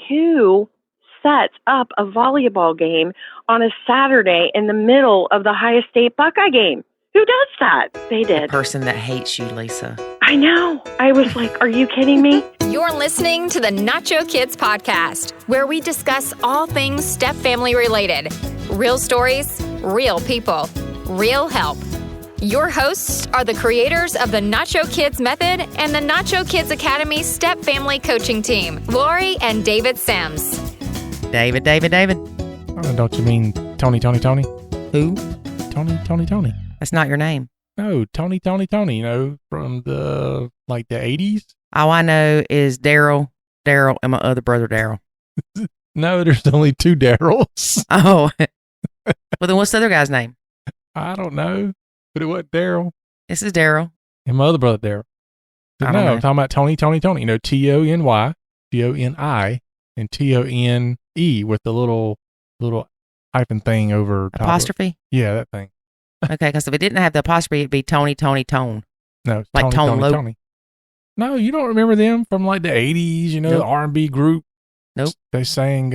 who sets up a volleyball game on a Saturday in the middle of the Ohio State Buckeye game? Who does that? They did. The person that hates you, Lisa. I know. I was like, are you kidding me? You're listening to the Nacho Kids Podcast, where we discuss all things step family related. Real stories, real people, real help. Your hosts are the creators of the Nacho Kids Method and the Nacho Kids Academy Step Family Coaching Team, Lori and David Sims. David. Oh, don't you mean Tony? Who? Tony. That's not your name. No, Tony, you know, from the 80s. All I know is Daryl, and my other brother, Daryl. No, there's only two Daryls. Oh. Well, then what's the other guy's name? I don't know, but it wasn't Daryl. This is Daryl. And my other brother, Daryl. I don't No, know. I'm talking about Tony. You know, Tony, Toni, and Tone with the little hyphen thing over top. Apostrophe? Yeah, that thing. Okay, because if it didn't have the apostrophe, it'd be Tony, Tone. No, it's Like Tone Loc. Tony. No, you don't remember them from like the 80s, you know, Nope. the R&B group? Nope. They sang,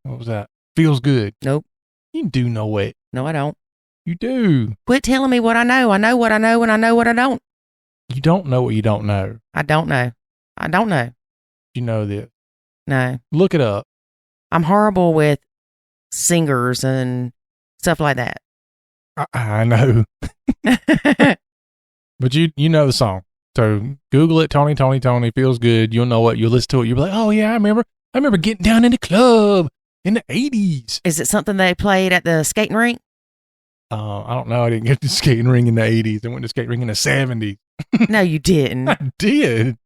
what was that? Feels Good. Nope. You do know it. No, I don't. You do. Quit telling me what I know. I know what I know, and I know what I don't. You don't know what you don't know. I don't know. You know this. No. Look it up. I'm horrible with singers and stuff like that. I know. But you know the song. So Google it, Tony, Feels Good. You'll know what. You'll listen to it. You'll be like, oh yeah, I remember getting down in the club in the 80s. Is it something they played at the skating rink? I don't know. I didn't get to skating ring in the 80s. I went to skating ring in the 70s. No, you didn't. I did.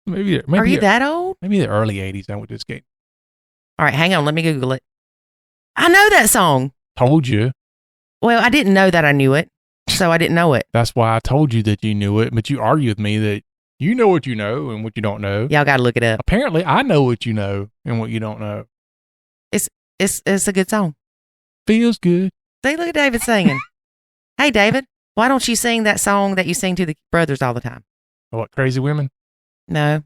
Maybe Are you that old? Maybe the early 80s I went to skate. All right, hang on. Let me Google it. I know that song. Told you. Well, I didn't know that I knew it, so I didn't know it. That's why I told you that you knew it, but you argue with me that you know what you know and what you don't know. Y'all got to look it up. Apparently, I know what you know and what you don't know. It's a good song. Feels good. See, look at David singing. Hey, David, why don't you sing that song that you sing to the brothers all the time? What, Crazy Women? No.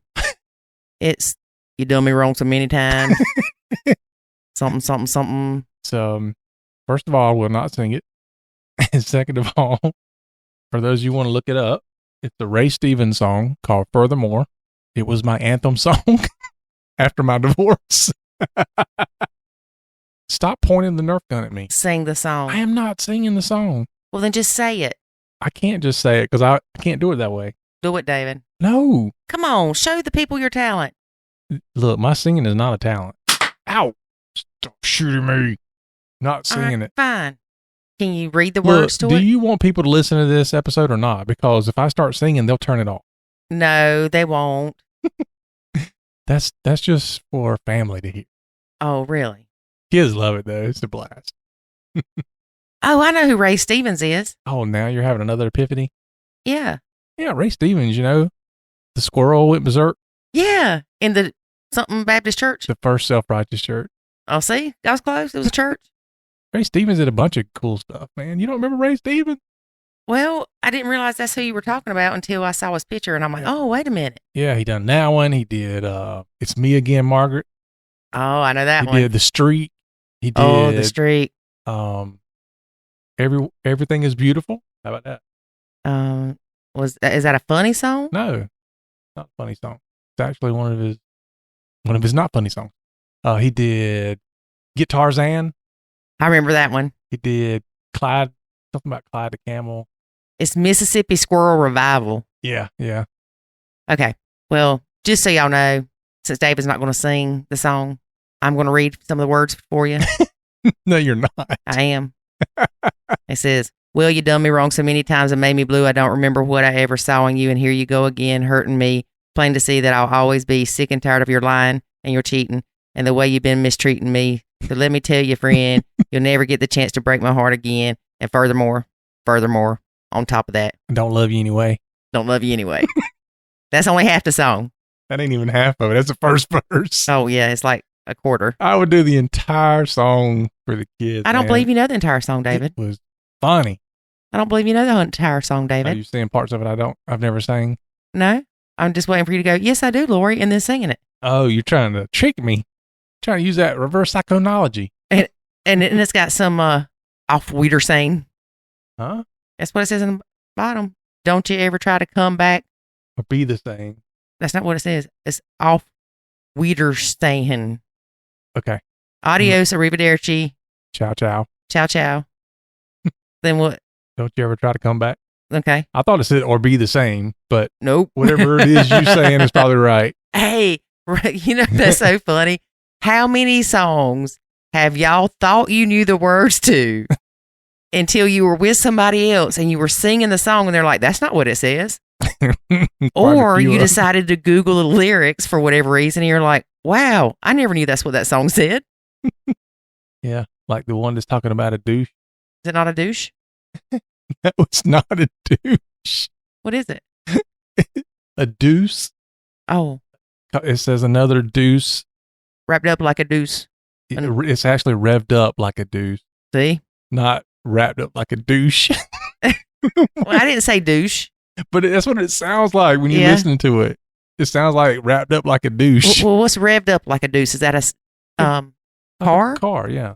It's You Done Me Wrong So Many Times. Something. So, first of all, I will not sing it. And second of all, for those of you who want to look it up, it's a Ray Stevens song called Furthermore. It was my anthem song after my divorce. Stop pointing the Nerf gun at me. Sing the song. I am not singing the song. Well, then just say it. I can't just say it because I can't do it that way. Do it, David. No. Come on, show the people your talent. Look, my singing is not a talent. Ow. Stop shooting me. Not singing it. Fine. Can you read the words to it? Do you want people to listen to this episode or not? Because if I start singing, they'll turn it off. No, they won't. That's just for family to hear. Oh, really? Kids love it, though. It's a blast. Oh, I know who Ray Stevens is. Oh, now you're having another epiphany? Yeah. Yeah, Ray Stevens, you know, the squirrel went berserk. Yeah. In the something Baptist church. The first self-righteous church. Oh, see? That was close. It was a church. Ray Stevens did a bunch of cool stuff, man. You don't remember Ray Stevens? Well, I didn't realize that's who you were talking about until I saw his picture, and I'm like, oh, wait a minute. Yeah, he done that one. He did It's Me Again, Margaret. Oh, I know that one. He did The Street. He did The Street. Everything Is Beautiful. How about that? Is that a funny song? No, not a funny song. It's actually one of his not funny songs. He did Get Tarzan. I remember that one. He did Clyde, something about Clyde the Camel. It's Mississippi Squirrel Revival. Yeah. Okay. Well, just so y'all know, since David's not going to sing the song, I'm going to read some of the words for you. No, you're not. I am. It says, well, you done me wrong so many times and made me blue. I don't remember what I ever saw in you. And here you go again, hurting me. Plain to see that I'll always be sick and tired of your lying and your cheating and the way you've been mistreating me. So let me tell you, friend, you'll never get the chance to break my heart again. And furthermore, on top of that, I don't love you anyway. That's only half the song. That ain't even half of it. That's the first verse. Oh, yeah. It's like a quarter. I would do the entire song for the kids. I don't believe you know the entire song, David. It was funny. I don't believe you know the entire song, David. Are you saying parts of it I've never sang? No. I'm just waiting for you to go, yes, I do, Lori, and then singing it. Oh, you're trying to trick me. Trying to use that reverse psychonology. And it's got some off Wiedersehen. Huh? That's what it says in the bottom. Don't you ever try to come back or be the same. That's not what it says. It's off Wiedersehen. Okay. Adios, arrivederci. Ciao, ciao. Ciao, ciao. Then what? Don't you ever try to come back? Okay. I thought it said or be the same, but nope. Whatever it is you're saying is probably right. Hey, you know, that's so funny. How many songs have y'all thought you knew the words to until you were with somebody else and you were singing the song and they're like, that's not what it says. Or you decided to Google the lyrics for whatever reason and you're like, wow, I never knew that's what that song said. Yeah, like the one that's talking about a douche. Is it not a douche? That was not a douche. What is it? A deuce. Oh. It says another deuce. Wrapped up like a deuce. It's actually revved up like a deuce. See? Not wrapped up like a douche. Well, I didn't say douche. But that's what it sounds like when you're listening to it. It sounds like wrapped up like a douche. Well, what's revved up like a deuce? Is that a car? Like a car, yeah.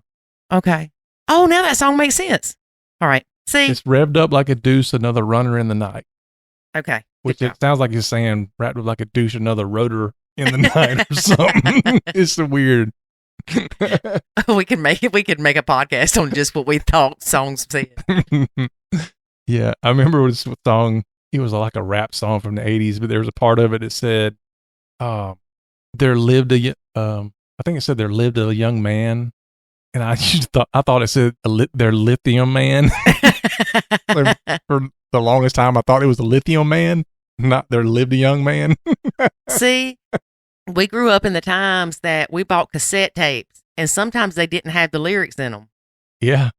Okay. Oh, now that song makes sense. All right. See? It's revved up like a deuce, another runner in the night. Okay. Which it sounds like it's saying wrapped up like a douche, another rotor in the night or something. It's so weird. We could make a podcast on just what we thought songs said. Yeah, I remember this song. It was like a rap song from the 80s, but there was a part of it that said, there lived a young man. And I thought it said their lithium man. For the longest time, I thought it was a lithium man, not their lived a young man. See, we grew up in the times that we bought cassette tapes, and sometimes they didn't have the lyrics in them. Yeah.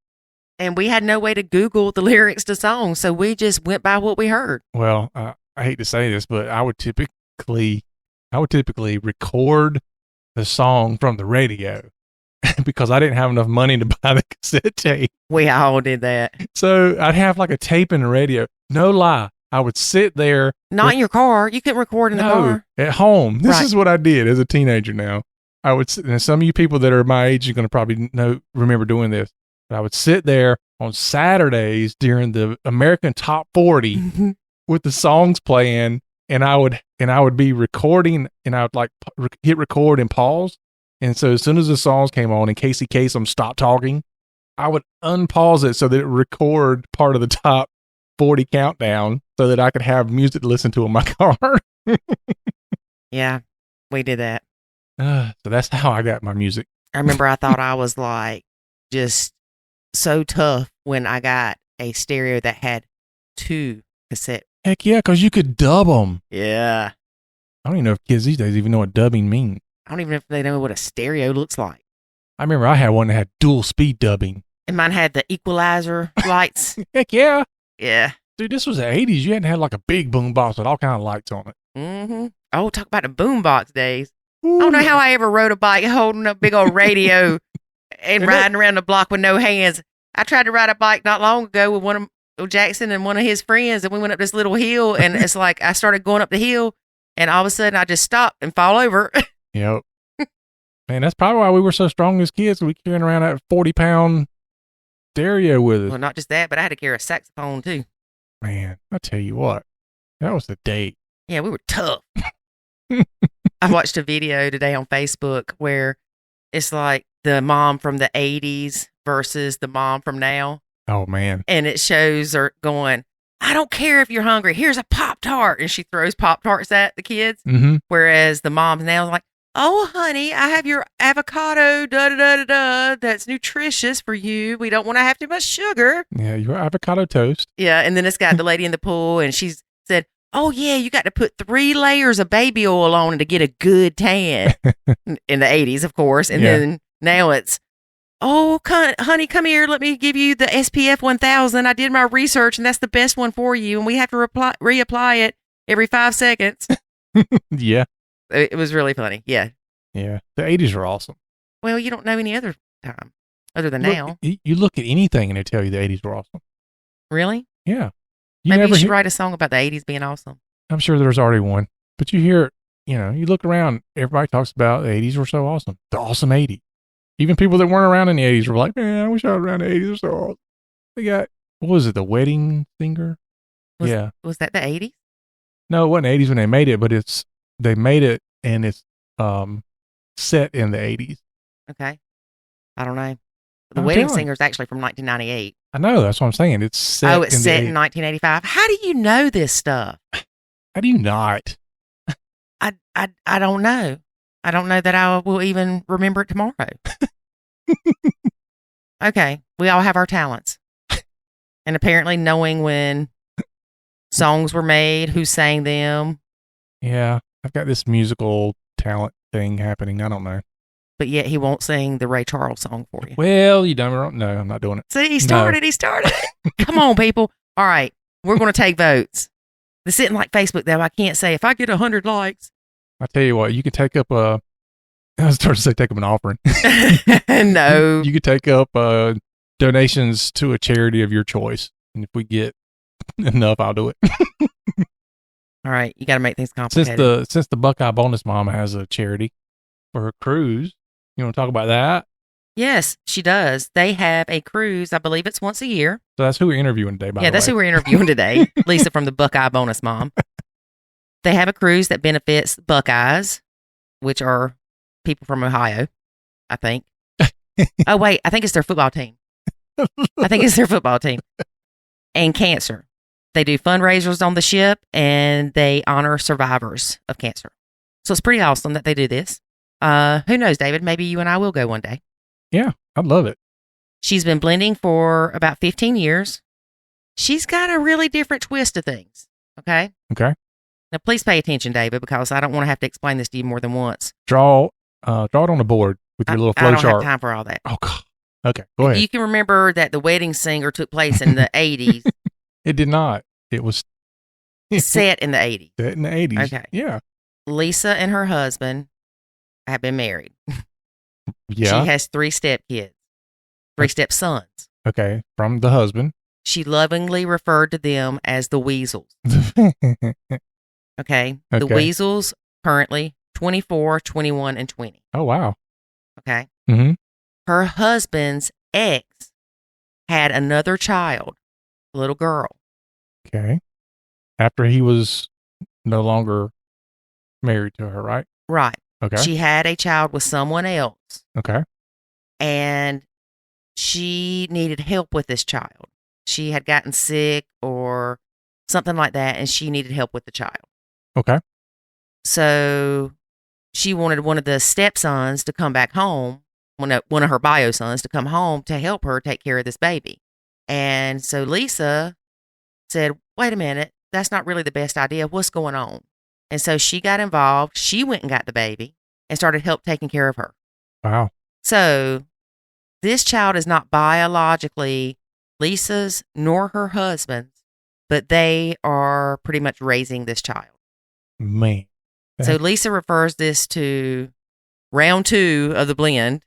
And we had no way to Google the lyrics to songs, so we just went by what we heard. Well, I hate to say this, but I would typically record the song from the radio because I didn't have enough money to buy the cassette tape. We all did that. So I'd have like a tape in the radio. No lie. I would sit there. Not in your car. You couldn't record in the car. At home. This is what I did as a teenager now. I would sit, and some of you people that are my age are going to probably remember doing this. But I would sit there on Saturdays during the American Top 40 with the songs playing, and I would be recording, and I would like hit record and pause. And so as soon as the songs came on, in case I'm stopped talking, I would unpause it so that it would record part of the top 40 countdown so that I could have music to listen to in my car. Yeah, we did that. So that's how I got my music. I remember I thought I was like just so tough when I got a stereo that had 2 cassettes. Heck yeah, because you could dub them. Yeah. I don't even know if kids these days even know what dubbing means. I don't even know if they know what a stereo looks like. I remember I had one that had dual speed dubbing. And mine had the equalizer lights. Heck yeah. Yeah. Dude, this was the 80s. You hadn't had like a big boom box with all kind of lights on it. Mm-hmm. Oh, talk about the boombox days. Ooh. I don't know how I ever rode a bike holding a big old radio and riding around the block with no hands. I tried to ride a bike not long ago with one of Jackson and one of his friends, and we went up this little hill, and it's like I started going up the hill, and all of a sudden I just stopped and fall over. Yep. Man, that's probably why we were so strong as kids. We carrying around that 40-pound stereo with us. Well, not just that, but I had to carry a saxophone too. Man, I tell you what, that was the date. Yeah, we were tough. I watched a video today on Facebook where it's like the mom from the 80s versus the mom from now. Oh, man. And it shows her going, I don't care if you're hungry. Here's a Pop-Tart. And she throws Pop-Tarts at the kids. Mm-hmm. Whereas the mom's now is like, oh, honey, I have your avocado, da-da-da-da-da, that's nutritious for you. We don't want to have too much sugar. Yeah, your avocado toast. Yeah, and then it's got the lady in the pool, and she's said, oh, yeah, you got to put 3 layers of baby oil on it to get a good tan. In the 80s, of course. And then now it's, oh, honey, come here. Let me give you the SPF 1000. I did my research, and that's the best one for you. And we have to reapply it every 5 seconds. Yeah. It was really funny. Yeah. Yeah. The 80s were awesome. Well, you don't know any other time other than look, now. You look at anything and they tell you the 80s were awesome. Really? Yeah. Maybe you should write a song about the 80s being awesome. I'm sure there's already one. But you hear you look around, everybody talks about the 80s were so awesome. The awesome 80s. Even people that weren't around in the 80s were like, man, I wish I was around the 80s. They're so awesome. They got, what was it, The Wedding Singer? Was that the 80s? No, it wasn't 80s when they made it, but they made it and it's set in the 80s. Okay. I don't know. The Wedding Singer is actually from 1998. I know. That's what I'm saying. It's set it's set in 1985. How do you know this stuff? How do you not? I don't know. I don't know that I will even remember it tomorrow. Okay. We all have our talents. And apparently knowing when songs were made, who sang them. Yeah. I've got this musical talent thing happening. I don't know. But yet he won't sing the Ray Charles song for you. Well, you done wrong. No, I'm not doing it. See, he started it. Come on, people. All right. We're going to take votes. This isn't like Facebook, though. I can't say if I get 100 likes. I tell you what, you can take up I was starting to say take up an offering. No. You could take up donations to a charity of your choice. And if we get enough, I'll do it. All right. You got to make things complicated. Since the Buckeye Bonusmom has a charity for her cruise, you want to talk about that? Yes, she does. They have a cruise. I believe it's once a year. So that's who we're interviewing today, by the way. Yeah, that's who we're interviewing today. Lisa from the Buckeye Bonusmom. They have a cruise that benefits Buckeyes, which are people from Ohio, I think. Oh, wait. I think it's their football team. And cancer. They do fundraisers on the ship, and they honor survivors of cancer. So it's pretty awesome that they do this. Who knows, David? Maybe you and I will go one day. Yeah, I'd love it. She's been blending for about 15 years. She's got a really different twist to things. Okay? Okay. Now, please pay attention, David, because I don't want to have to explain this to you more than once. Draw it on the board with your little flow chart. I don't have time for all that. Oh, God. Okay, go ahead. You can remember that The Wedding Singer took place in the 80s. It did not. It was set in the 80s. Set in the 80s. Okay. Yeah. Lisa and her husband have been married. Yeah. She has 3 stepkids, 3 stepsons. Okay, from the husband. She lovingly referred to them as the Weasels. Okay. The Weasels currently 24, 21, and 20. Oh, wow. Okay. Mm-hmm. Her husband's ex had another child, a little girl. Okay. After he was no longer married to her, right? Right. Okay. She had a child with someone else. Okay. And she needed help with this child. She had gotten sick or something like that, and she needed help with the child. Okay. So she wanted one of the stepsons to come back home, one of her bio sons to come home to help her take care of this baby. And so Lisa said, wait a minute, that's not really the best idea. What's going on? And so she got involved. She went and got the baby and started help taking care of her. Wow. So this child is not biologically Lisa's nor her husband's, but they are pretty much raising this child. Man. So Lisa refers this to round 2 of the blend.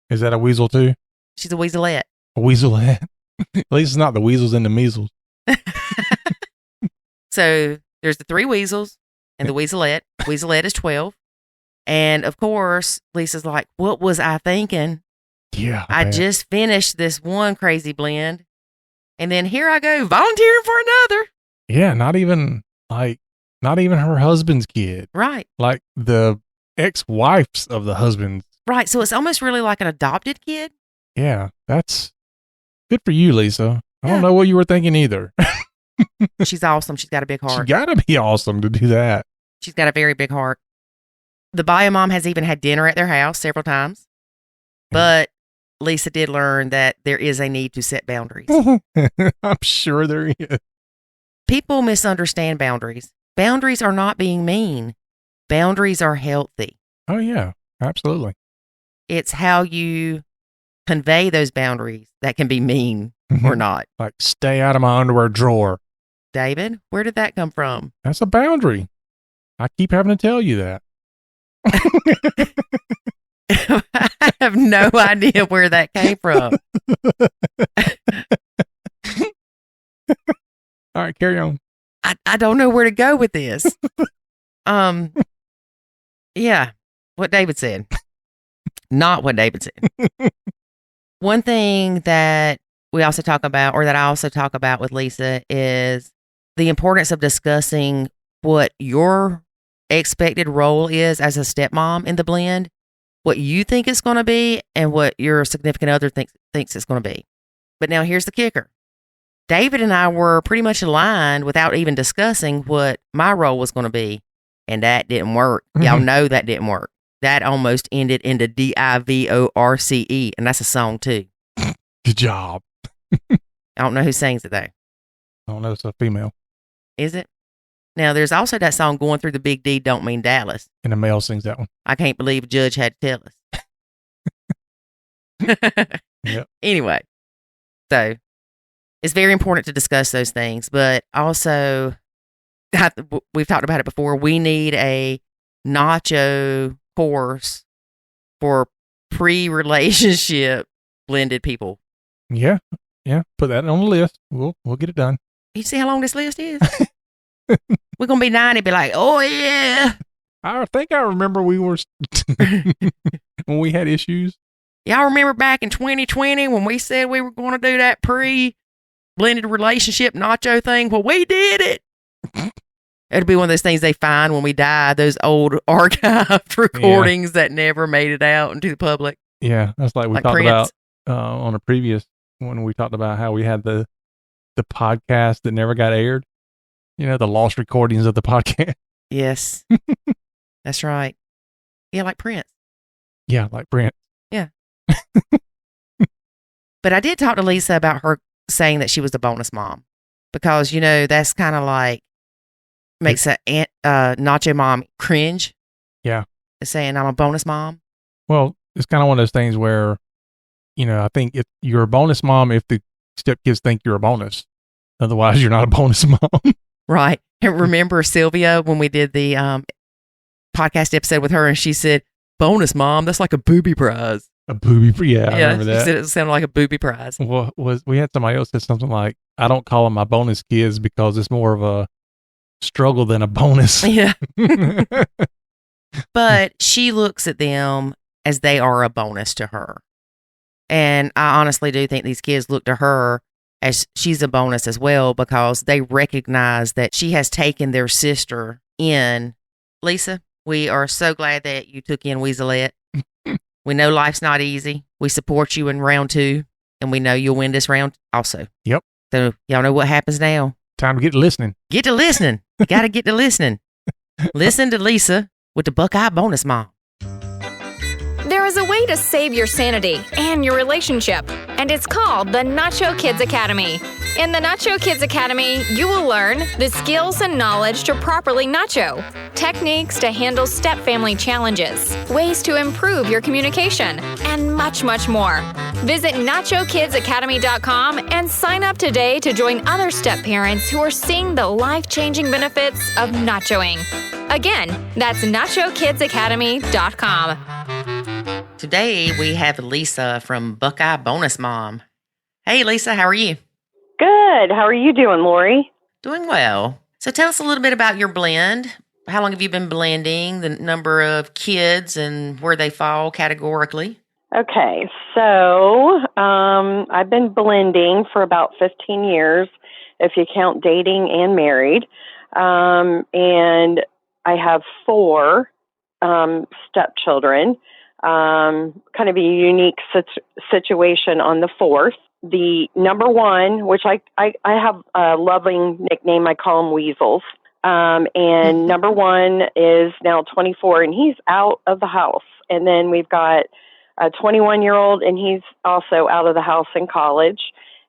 Is that a weasel too? She's a weaselette. A weaselette? At least it's not the weasels and the measles. So there's the 3 weasels and the weaselette. Weaselette is 12. And of course, Lisa's like, what was I thinking? Yeah. I just finished this one crazy blend. And then here I go volunteering for another. Yeah. Not even her husband's kid. Right. Like the ex-wives of the husband's. Right. So it's almost really like an adopted kid. Yeah. That's good for you, Lisa. I don't know what you were thinking either. She's awesome. She's got a big heart. She gotta be awesome to do that. She's got a very big heart. The bio mom has even had dinner at their house several times. But Lisa did learn that there is a need to set boundaries. I'm sure there is. People misunderstand boundaries. Boundaries are not being mean. Boundaries are healthy. Oh, yeah. Absolutely. It's how you convey those boundaries that can be mean or not. Like, stay out of my underwear drawer. David, where did that come from? That's a boundary. I keep having to tell you that. I have no idea where that came from. All right, carry on. I don't know where to go with this. Yeah, what David said. Not what David said. One thing that we also talk about, or that I also talk about with Lisa, is the importance of discussing what your expected role is as a stepmom in the blend, what you think it's going to be, and what your significant other thinks it's going to be. But now here's the kicker. David and I were pretty much aligned without even discussing what my role was going to be, and that didn't work. Y'all know that didn't work. That almost ended into DIVORCE, and that's a song too. Good job. I don't know who sings it though. I don't know. It's a female. Is it? Now, there's also that song, Going Through the Big D Don't Mean Dallas. And a male sings that one. I can't believe a judge had to tell us. Yep. Anyway, so it's very important to discuss those things, but also, we've talked about it before, we need a Nacho course for pre-relationship blended people. Yeah. Put that on the list. We'll get it done. You see how long this list is? We're going to be 90, be like, oh, yeah. I think I remember we were, when we had issues. Y'all remember back in 2020 when we said we were going to do that pre-blended relationship Nacho thing? Well, we did it. It'll be one of those things they find when we die, those old archived recordings that never made it out into the public. Yeah, that's like we talked Prince. about on a previous, when we talked about how we had the podcast that never got aired. You know, the lost recordings of the podcast. Yes. That's right. Yeah, like Prince. Yeah, like Brent. Yeah. But I did talk to Lisa about her saying that she was the bonus mom, because, you know, that's kind of like makes a Nacho mom cringe. Yeah. Saying I'm a bonus mom. Well, it's kind of one of those things where, you know, I think if you're a bonus mom, if the stepkids think you're a bonus, otherwise you're not a bonus mom. Right. And remember Sylvia when we did the podcast episode with her, and she said, bonus mom, that's like a booby prize. A booby, yeah, I remember that. She said it sounded like a booby prize. Well, we had somebody else said something like, I don't call them my bonus kids because it's more of a struggle than a bonus. Yeah. But she looks at them as they are a bonus to her. And I honestly do think these kids look to her as she's a bonus as well, because they recognize that she has taken their sister in. Lisa, we are so glad that you took in Weaselette. We know life's not easy. We support you in round 2, and we know you'll win this round also. Yep. So y'all know what happens now. Time to get to listening. Get to listening. You got to get to listening. Listen to Lisa with the Buckeye Bonus Mom. There is a way to save your sanity and your relationship, and it's called the Nacho Kids Academy. In the Nacho Kids Academy, you will learn the skills and knowledge to properly nacho, techniques to handle stepfamily challenges, ways to improve your communication, and much, much more. Visit NachoKidsAcademy.com and sign up today to join other step parents who are seeing the life-changing benefits of nachoing. Again, that's NachoKidsAcademy.com. Today, we have Lisa from Buckeye Bonus Mom. Hey, Lisa, how are you? Good. How are you doing, Lori? Doing well. So tell us a little bit about your blend. How long have you been blending, the number of kids, and where they fall categorically? Okay, so I've been blending for about 15 years, if you count dating and married. And I have 4 stepchildren. Kind of a unique situation on the 4th. The number 1, which I have a loving nickname, I call them Weasels. And number 1 is now 24, and he's out of the house. And then we've got a 21-year-old, and he's also out of the house in college.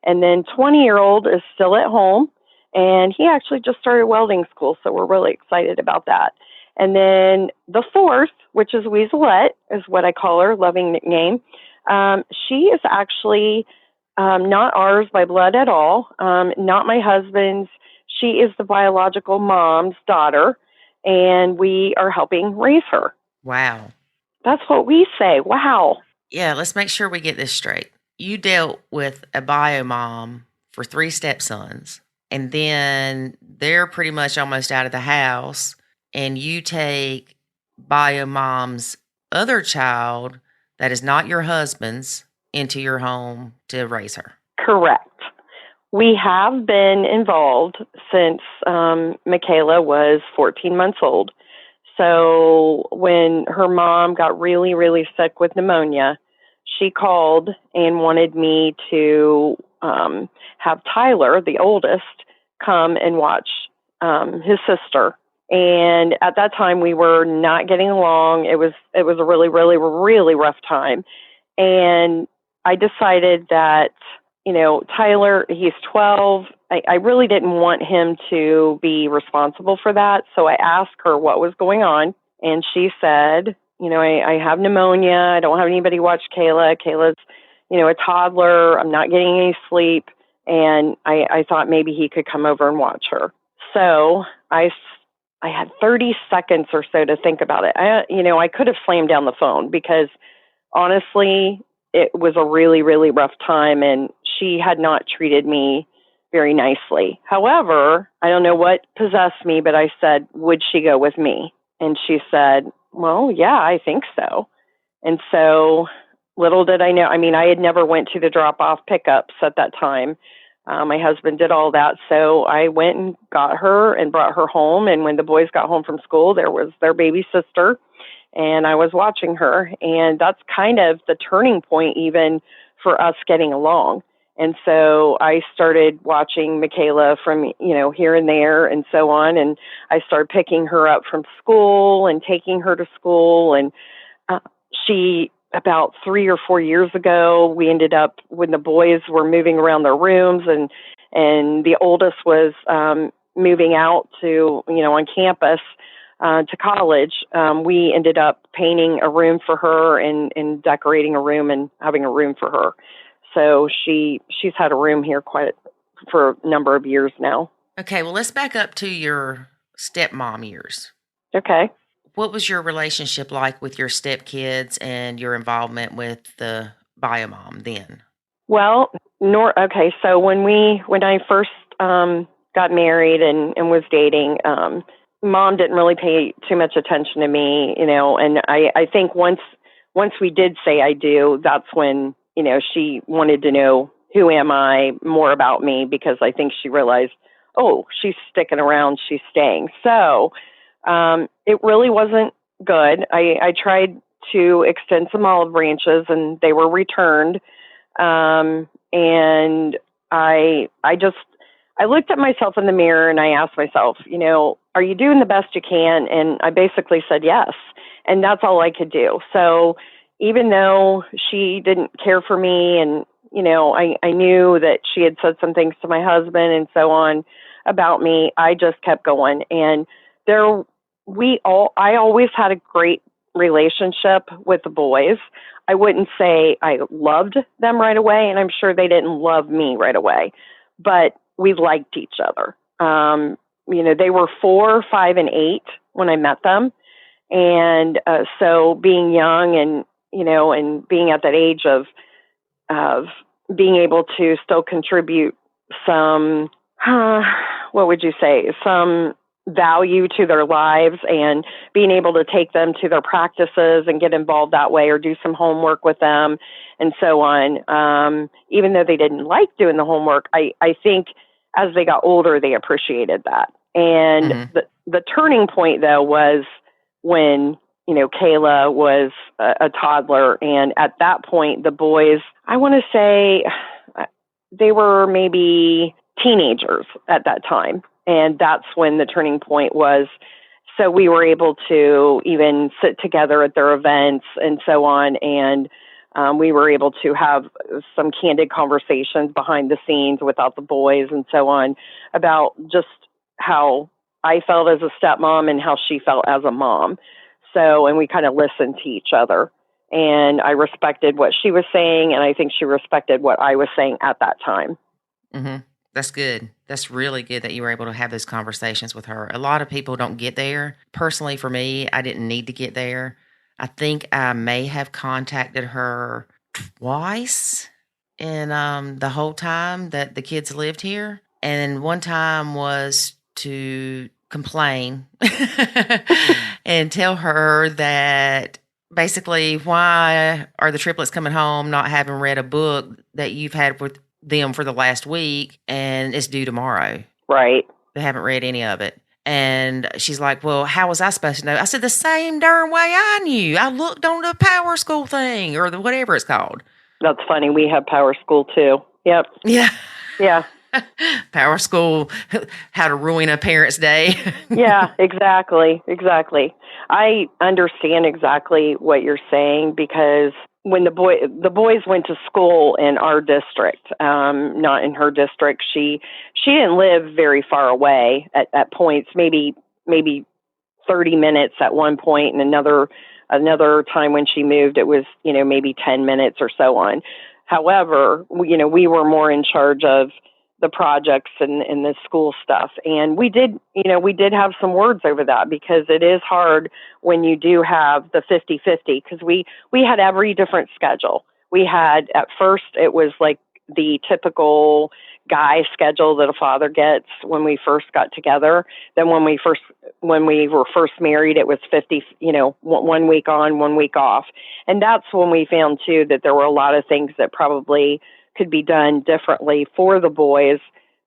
And then 20-year-old is still at home, and he actually just started welding school, so we're really excited about that. And then the 4th, which is Weaselette, is what I call her, loving nickname. She is actually not ours by blood at all, not my husband's. She is the biological mom's daughter, and we are helping raise her. Wow. That's what we say. Wow. Yeah, let's make sure we get this straight. You dealt with a bio mom for 3 stepsons, and then they're pretty much almost out of the house, and you take bio mom's other child that is not your husband's into your home to raise her. Correct. We have been involved since Michaela was 14 months old. So when her mom got really, really sick with pneumonia, she called and wanted me to have Tyler, the oldest, come and watch his sister. And at that time, we were not getting along. It was a really, really, really rough time. And I decided that, Tyler, he's 12. I really didn't want him to be responsible for that. So I asked her what was going on. And she said, I have pneumonia. I don't have anybody watch Kayla. Kayla's, a toddler. I'm not getting any sleep. And I thought maybe he could come over and watch her. So I had 30 seconds or so to think about it. I could have slammed down the phone because honestly, it was a really, really rough time and she had not treated me very nicely. However, I don't know what possessed me, but I said, would she go with me? And she said, well, yeah, I think so. And so little did I know, I had never went to the drop-off pickups at that time. My husband did all that. So I went and got her and brought her home. And when the boys got home from school, there was their baby sister and I was watching her. And that's kind of the turning point even for us getting along. And so I started watching Michaela from, here and there and so on. And I started picking her up from school and taking her to school. And about 3 or 4 years ago, we ended up when the boys were moving around their rooms and the oldest was moving out to, on campus to college. We ended up painting a room for her and decorating a room and having a room for her. So she's had a room here for a number of years now. Okay, well, let's back up to your stepmom years. Okay. What was your relationship like with your stepkids and your involvement with the bio mom then? Well, so when I first got married and was dating, Mom didn't really pay too much attention to me, and I think once we did say I do, that's when, she wanted to know who am I, more about me, because I think she realized, oh, she's sticking around, she's staying. So it really wasn't good. I tried to extend some olive branches and they were returned. And I looked at myself in the mirror and I asked myself, are you doing the best you can? And I basically said yes. And that's all I could do. So even though she didn't care for me and, I knew that she had said some things to my husband and so on about me, I just kept going. And I always had a great relationship with the boys. I wouldn't say I loved them right away, and I'm sure they didn't love me right away, but we liked each other. They were 4, 5, and 8 when I met them. And so being young and, and being at that age of being able to still contribute some, some value to their lives and being able to take them to their practices and get involved that way or do some homework with them and so on. Even though they didn't like doing the homework, I think as they got older, they appreciated that. And the turning point, though, was when, Kayla was a toddler. And at that point, the boys, I want to say they were maybe teenagers at that time. And that's when the turning point was. So we were able to even sit together at their events and so on. And we were able to have some candid conversations behind the scenes without the boys and so on about just how I felt as a stepmom and how she felt as a mom. So, and we kind of listened to each other. And I respected what she was saying, and I think she respected what I was saying at that time. Mm-hmm. That's good. That's really good that you were able to have those conversations with her. A lot of people don't get there. Personally, for me, I didn't need to get there. I think I may have contacted her twice in the whole time that the kids lived here. And one time was to complain and tell her that basically, why are the triplets coming home not having read a book that you've had with them for the last week and it's due tomorrow? Right. They haven't read any of it. And she's like, well, how was I supposed to know? I said, the same darn way I knew. I looked on the Power School thing or whatever it's called. That's funny. We have Power School too. Yep. Yeah. Yeah. Power School, how to ruin a parent's day. Yeah, exactly. Exactly. I understand exactly what you're saying because when the boys went to school in our district, not in her district, she didn't live very far away at points, maybe 30 minutes at one point, and another time when she moved, it was, maybe 10 minutes or so on. However, we were more in charge of the projects and the school stuff. And we did have some words over that because it is hard when you do have the 50-50 because we had every different schedule. We had, at first, it was like the typical guy schedule that a father gets when we first got together. Then when we were first married, it was 50, 1 week on, 1 week off. And that's when we found too that there were a lot of things that probably could be done differently for the boys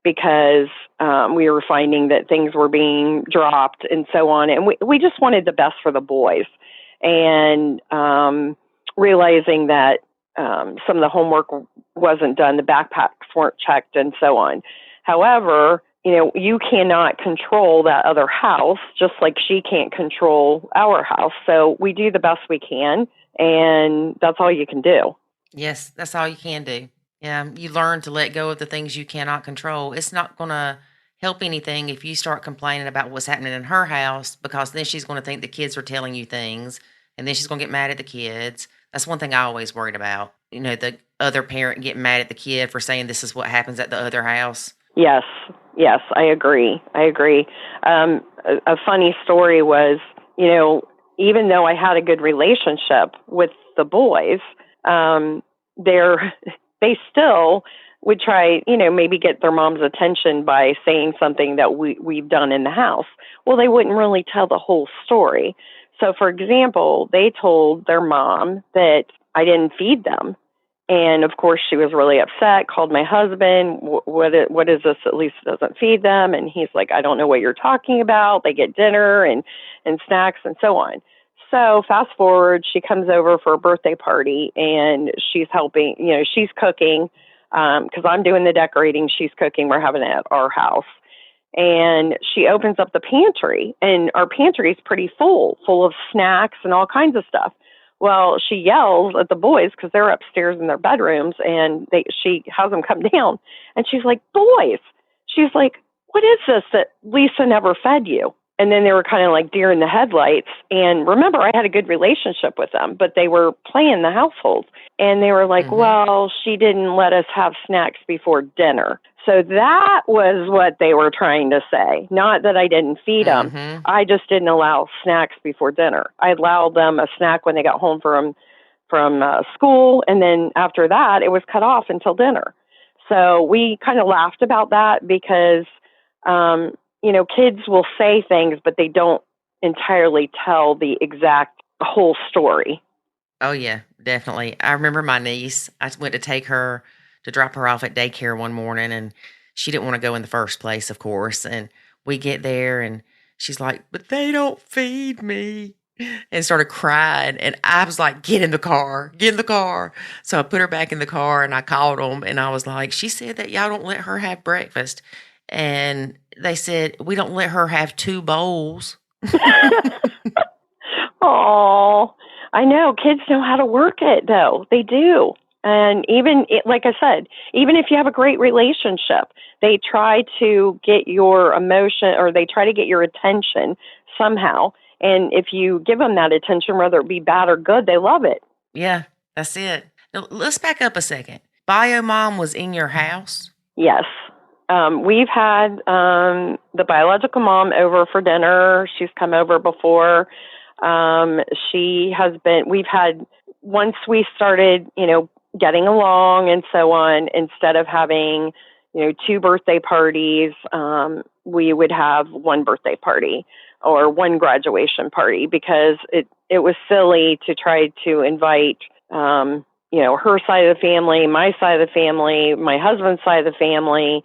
because we were finding that things were being dropped and so on. And we just wanted the best for the boys. And realizing that some of the homework wasn't done, the backpacks weren't checked and so on. However, you cannot control that other house, just like she can't control our house. So we do the best we can, and that's all you can do. Yes, that's all you can do. Yeah, you learn to let go of the things you cannot control. It's not going to help anything if you start complaining about what's happening in her house, because then she's going to think the kids are telling you things, and then she's going to get mad at the kids. That's one thing I always worried about. The other parent getting mad at the kid for saying this is what happens at the other house. Yes, I agree. A funny story was, even though I had a good relationship with the boys, they still would try, maybe get their mom's attention by saying something that we've done in the house. Well, they wouldn't really tell the whole story. So, for example, they told their mom that I didn't feed them. And, of course, she was really upset, called my husband, what is this, at least doesn't feed them? And he's like, I don't know what you're talking about. They get dinner and snacks and so on. So fast forward, she comes over for a birthday party, and she's helping, she's cooking because I'm doing the decorating. She's cooking. We're having it at our house. And she opens up the pantry, and our pantry is pretty full of snacks and all kinds of stuff. Well, she yells at the boys because they're upstairs in their bedrooms, and she has them come down. And she's like, boys, she's like, what is this that Lisa never fed you? And then they were kind of like deer in the headlights. And remember, I had a good relationship with them, but they were playing the household. And they were like, well, she didn't let us have snacks before dinner. So that was what they were trying to say. Not that I didn't feed them. I just didn't allow snacks before dinner. I allowed them a snack when they got home from school. And then after that, it was cut off until dinner. So we kind of laughed about that because, kids will say things, but they don't entirely tell the exact whole story. Oh, yeah, definitely. I remember my niece, I went to drop her off at daycare one morning, and she didn't want to go in the first place, of course. And we get there, and she's like, but they don't feed me, and started crying. And I was like, get in the car. So I put her back in the car, and I called them, and I was like, she said that y'all don't let her have breakfast. And they said, we don't let her have 2 bowls. Oh, I know. Kids know how to work it, though. They do. And like I said, even if you have a great relationship, they try to get your emotion, or they try to get your attention somehow. And if you give them that attention, whether it be bad or good, they love it. Yeah, that's it. Now, let's back up a second. Bio Mom was in your house? Yes. We've had the biological mom over for dinner. She's come over before. We've had, once we started, getting along and so on, instead of having, 2 birthday parties, we would have 1 birthday party. or one graduation party, because it was silly to try to invite, her side of the family, my side of the family, my husband's side of the family.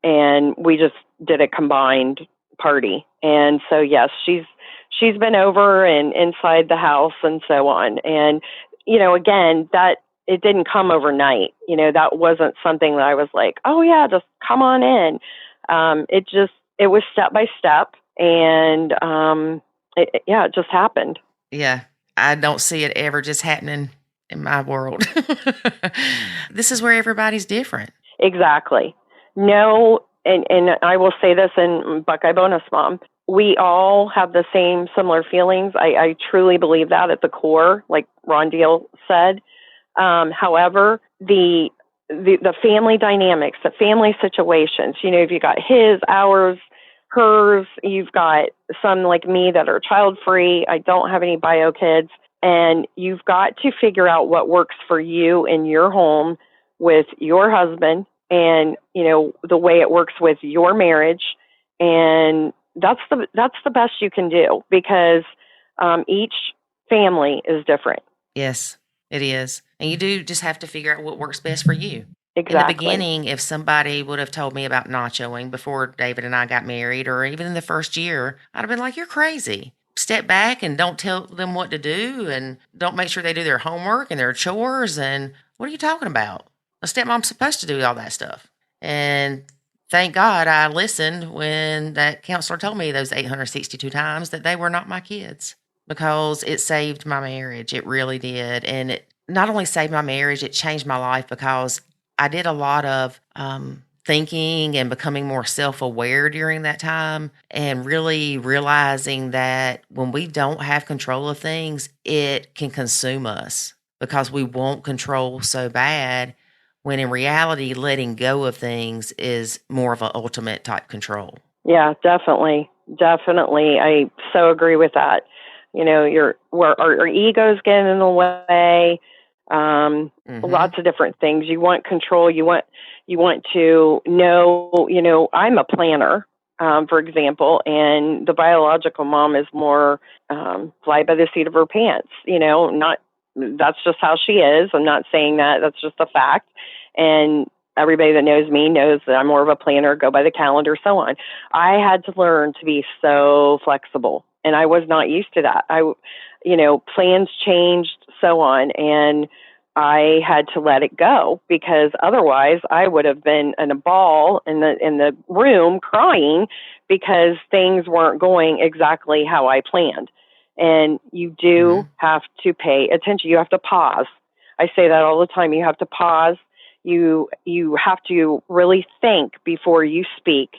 And we just did a combined party. And so, yes, she's been over and inside the house and so on. And, again, that it didn't come overnight. That wasn't something that I was like, oh yeah, just come on in. It was step by step, and it just happened. Yeah. I don't see it ever just happening in my world. This is where everybody's different. Exactly. No, and I will say this in Buckeye Bonusmom, we all have the same similar feelings. I truly believe that at the core, like Ron Deal said. However, the family dynamics, the family situations, if you got his, ours, hers, you've got some like me that are child free. I don't have any bio kids, and you've got to figure out what works for you in your home with your husband, and the way it works with your marriage. And that's the best you can do, because each family is different. Yes, it is. And you do just have to figure out what works best for you. Exactly. In the beginning, if somebody would have told me about nachoing before David and I got married, or even in the first year, I'd have been like, you're crazy. Step back and don't tell them what to do, and don't make sure they do their homework and their chores. And what are you talking about? A stepmom's supposed to do all that stuff. And thank God I listened when that counselor told me those 862 times that they were not my kids, because it saved my marriage. It really did. And it not only saved my marriage, it changed my life, because I did a lot of thinking and becoming more self-aware during that time, and really realizing that when we don't have control of things, it can consume us, because we want control so bad, when in reality, letting go of things is more of an ultimate type control. Yeah, definitely. Definitely. I so agree with that. Our egos get in the way. Lots of different things. You want control. You want to know, I'm a planner, for example, and the biological mom is more, fly by the seat of her pants, that's just how she is. I'm not saying that. That's just a fact. And everybody that knows me knows that I'm more of a planner, go by the calendar, so on. I had to learn to be so flexible, and I was not used to that. Plans changed, so on, and I had to let it go, because otherwise I would have been in a ball in the room crying because things weren't going exactly how I planned. And you do have to pay attention. You have to pause. I say that all the time. You have to pause. You have to really think before you speak.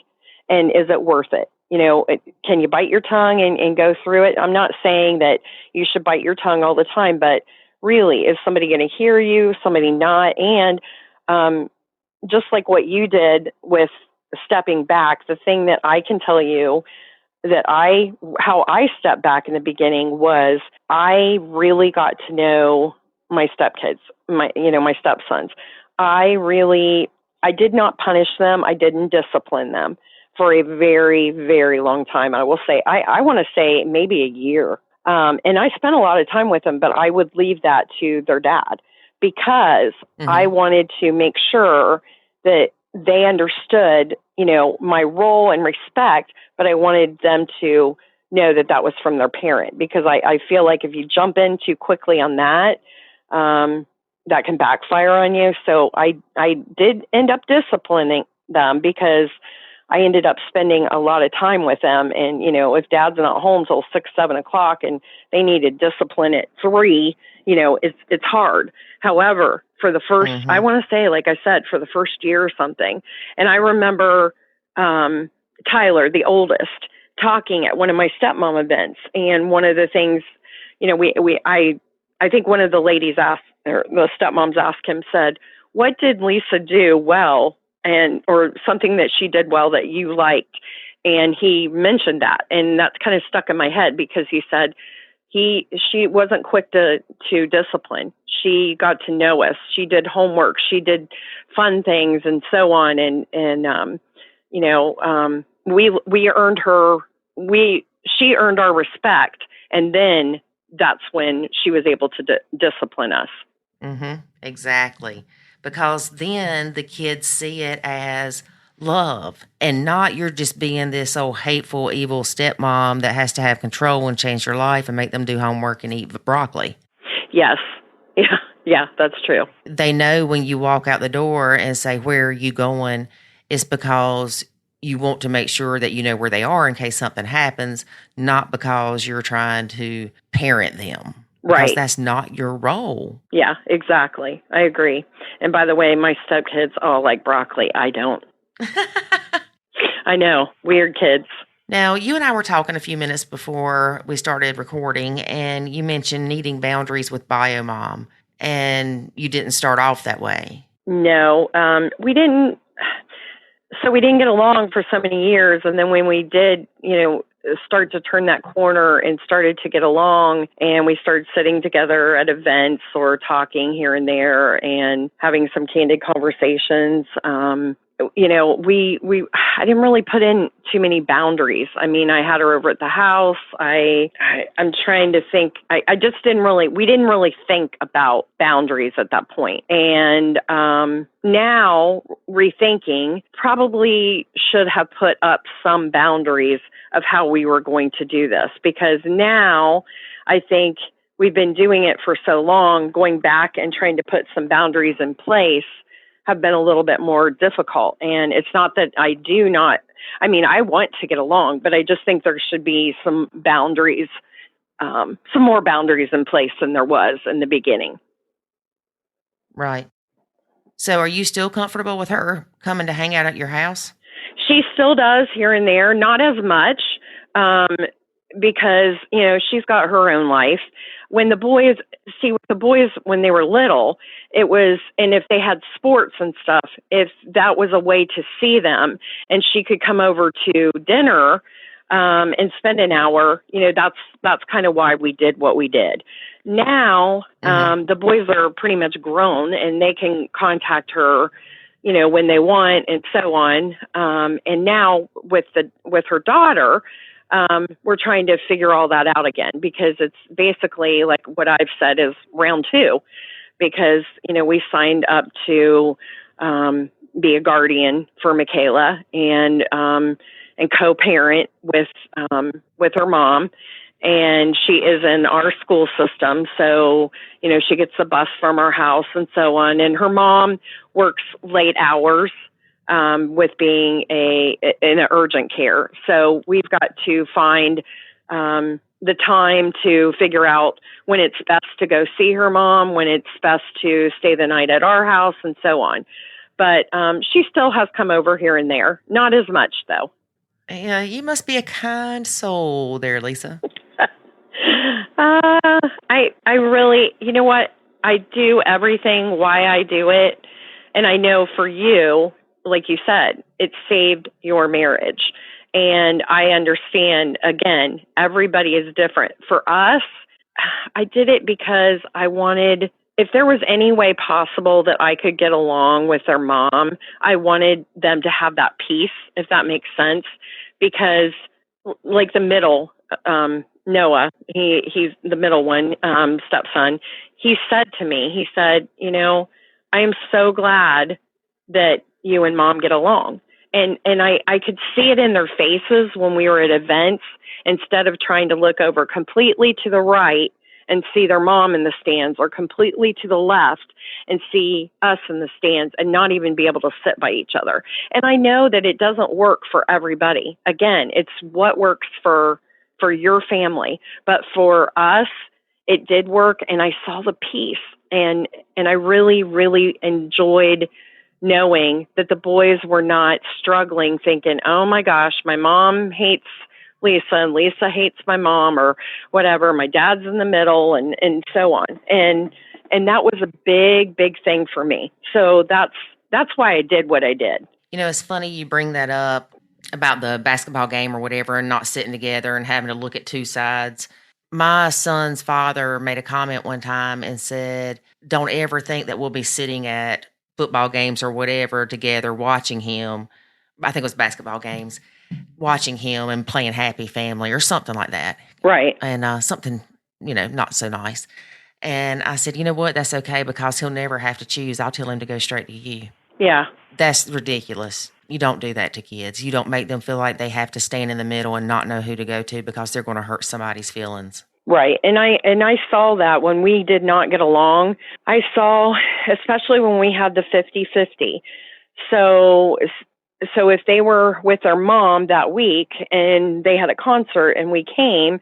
And is it worth it? Can you bite your tongue and go through it? I'm not saying that you should bite your tongue all the time, but really, is somebody going to hear you, somebody not? And just like what you did with stepping back, the thing that I can tell you that how I stepped back in the beginning was I really got to know my stepkids, my stepsons. I did not punish them. I didn't discipline them for a very, very long time. I will say, I want to say maybe a year. And I spent a lot of time with them, but I would leave that to their dad, because I wanted to make sure that they understood, my role and respect, but I wanted them to know that that was from their parent, because I feel like if you jump in too quickly on that, that can backfire on you. So I did end up disciplining them, because I ended up spending a lot of time with them. And, if dad's not home till 6, 7 o'clock and they needed discipline at 3, it's hard. However, for the first, I want to say, like I said, for the first year or something. And I remember Tyler, the oldest, talking at one of my stepmom events. And one of the things, I think one of the ladies asked, or the stepmoms asked him, said, what did Lisa do well? Or something that she did well that you liked. And he mentioned that. And that's kind of stuck in my head, because he said she wasn't quick to discipline. She got to know us. She did homework. She did fun things and so on. And we earned her she earned our respect, and then that's when she was able to discipline us. Exactly. Because then the kids see it as love and not you're just being this old hateful, evil stepmom that has to have control and change your life and make them do homework and eat broccoli. Yes. Yeah, that's true. They know when you walk out the door and say, where are you going? It's because you want to make sure that you know where they are in case something happens, not because you're trying to parent them. Because Right. that's not your role. Yeah, exactly. I agree. And by the way, my stepkids all like broccoli. I don't. I know. Weird kids. Now, you and I were talking a few minutes before we started recording, and you mentioned needing boundaries with BioMom, and you didn't start off that way. No, we didn't. So we didn't get along for so many years. And then when we did, start to turn that corner and started to get along, and we started sitting together at events or talking here and there and having some candid conversations, I didn't really put in too many boundaries. I mean, I had her over at the house. I'm trying to think. We didn't really think about boundaries at that point. And now rethinking, probably should have put up some boundaries of how we were going to do this, because now I think we've been doing it for so long, going back and trying to put some boundaries in place have been a little bit more difficult. And it's not that I want to get along, but I just think there should be some boundaries, some more boundaries in place than there was in the beginning. Right. So are you still comfortable with her coming to hang out at your house? She still does here and there, not as much, because, she's got her own life. When the boys, when they were little, it was, and if they had sports and stuff, if that was a way to see them and she could come over to dinner and spend an hour, that's kind of why we did what we did. Now, the boys are pretty much grown and they can contact her, when they want and so on. And now with her daughter, we're trying to figure all that out again, because it's basically like what I've said is round 2, because, we signed up to be a guardian for Michaela and co-parent with her mom. And she is in our school system. So, she gets the bus from our house and so on. And her mom works late hours with being in urgent care. So we've got to find the time to figure out when it's best to go see her mom, when it's best to stay the night at our house, and so on. But she still has come over here and there. Not as much, though. Yeah, you must be a kind soul there, Lisa. I really, you know what? I do everything why I do it. And I know for you, like you said, it saved your marriage. And I understand, again, everybody is different. For us, I did it because I wanted, if there was any way possible that I could get along with their mom, I wanted them to have that peace, if that makes sense. Because like the middle, Noah, he's the middle one, stepson, he said to me, I am so glad that you and mom get along. And I could see it in their faces when we were at events, instead of trying to look over completely to the right and see their mom in the stands, or completely to the left and see us in the stands and not even be able to sit by each other. And I know that it doesn't work for everybody. Again, it's what works for your family. But for us, it did work, and I saw the peace. And I really, really enjoyed knowing that the boys were not struggling, thinking, oh my gosh, my mom hates Lisa and Lisa hates my mom, or whatever. My dad's in the middle, and so on. And that was a big, big thing for me. So that's why I did what I did. It's funny you bring that up about the basketball game or whatever, and not sitting together and having to look at two sides. My son's father made a comment one time and said, don't ever think that we'll be sitting at football games or whatever together watching him. I think it was basketball games. watching him and playing Happy Family or something like that. Right. And something, not so nice. And I said, you know what? That's okay because he'll never have to choose. I'll tell him to go straight to you. Yeah. That's ridiculous. You don't do that to kids. You don't make them feel like they have to stand in the middle and not know who to go to because they're going to hurt somebody's feelings. Right. And I saw that when we did not get along. I saw, especially when we had the 50-50. So if they were with their mom that week and they had a concert and we came,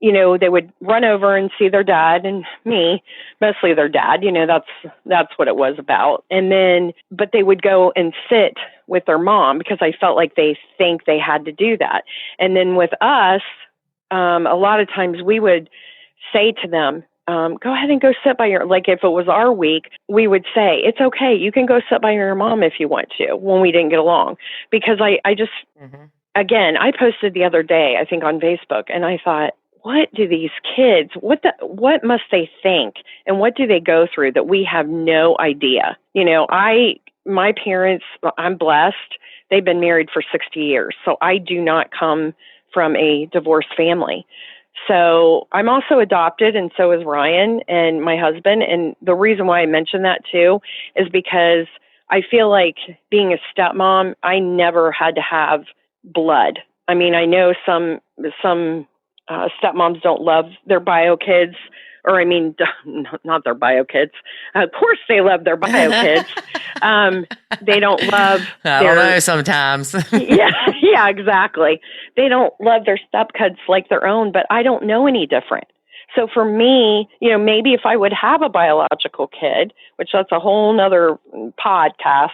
they would run over and see their dad and me, mostly their dad, that's what it was about. And then, but they would go and sit with their mom because I felt like they think they had to do that. And then with us, a lot of times we would say to them, go ahead and go sit by like if it was our week, we would say, it's okay. You can go sit by your mom if you want to when we didn't get along. Because I just, again, I posted the other day, I think on Facebook, and I thought, what do these kids, what must they think? And what do they go through that we have no idea? My parents, I'm blessed. They've been married for 60 years. So I do not come from a divorced family. So I'm also adopted, and so is Ryan and my husband. And the reason why I mention that too is because I feel like being a stepmom, I never had to have blood. I mean, I know some stepmoms don't love their bio kids, or I mean, not their bio kids. Of course, they love their bio kids. They don't love. I don't know sometimes. yeah, exactly. They don't love their stepkids like their own, but I don't know any different. So for me, maybe if I would have a biological kid, which that's a whole nother podcast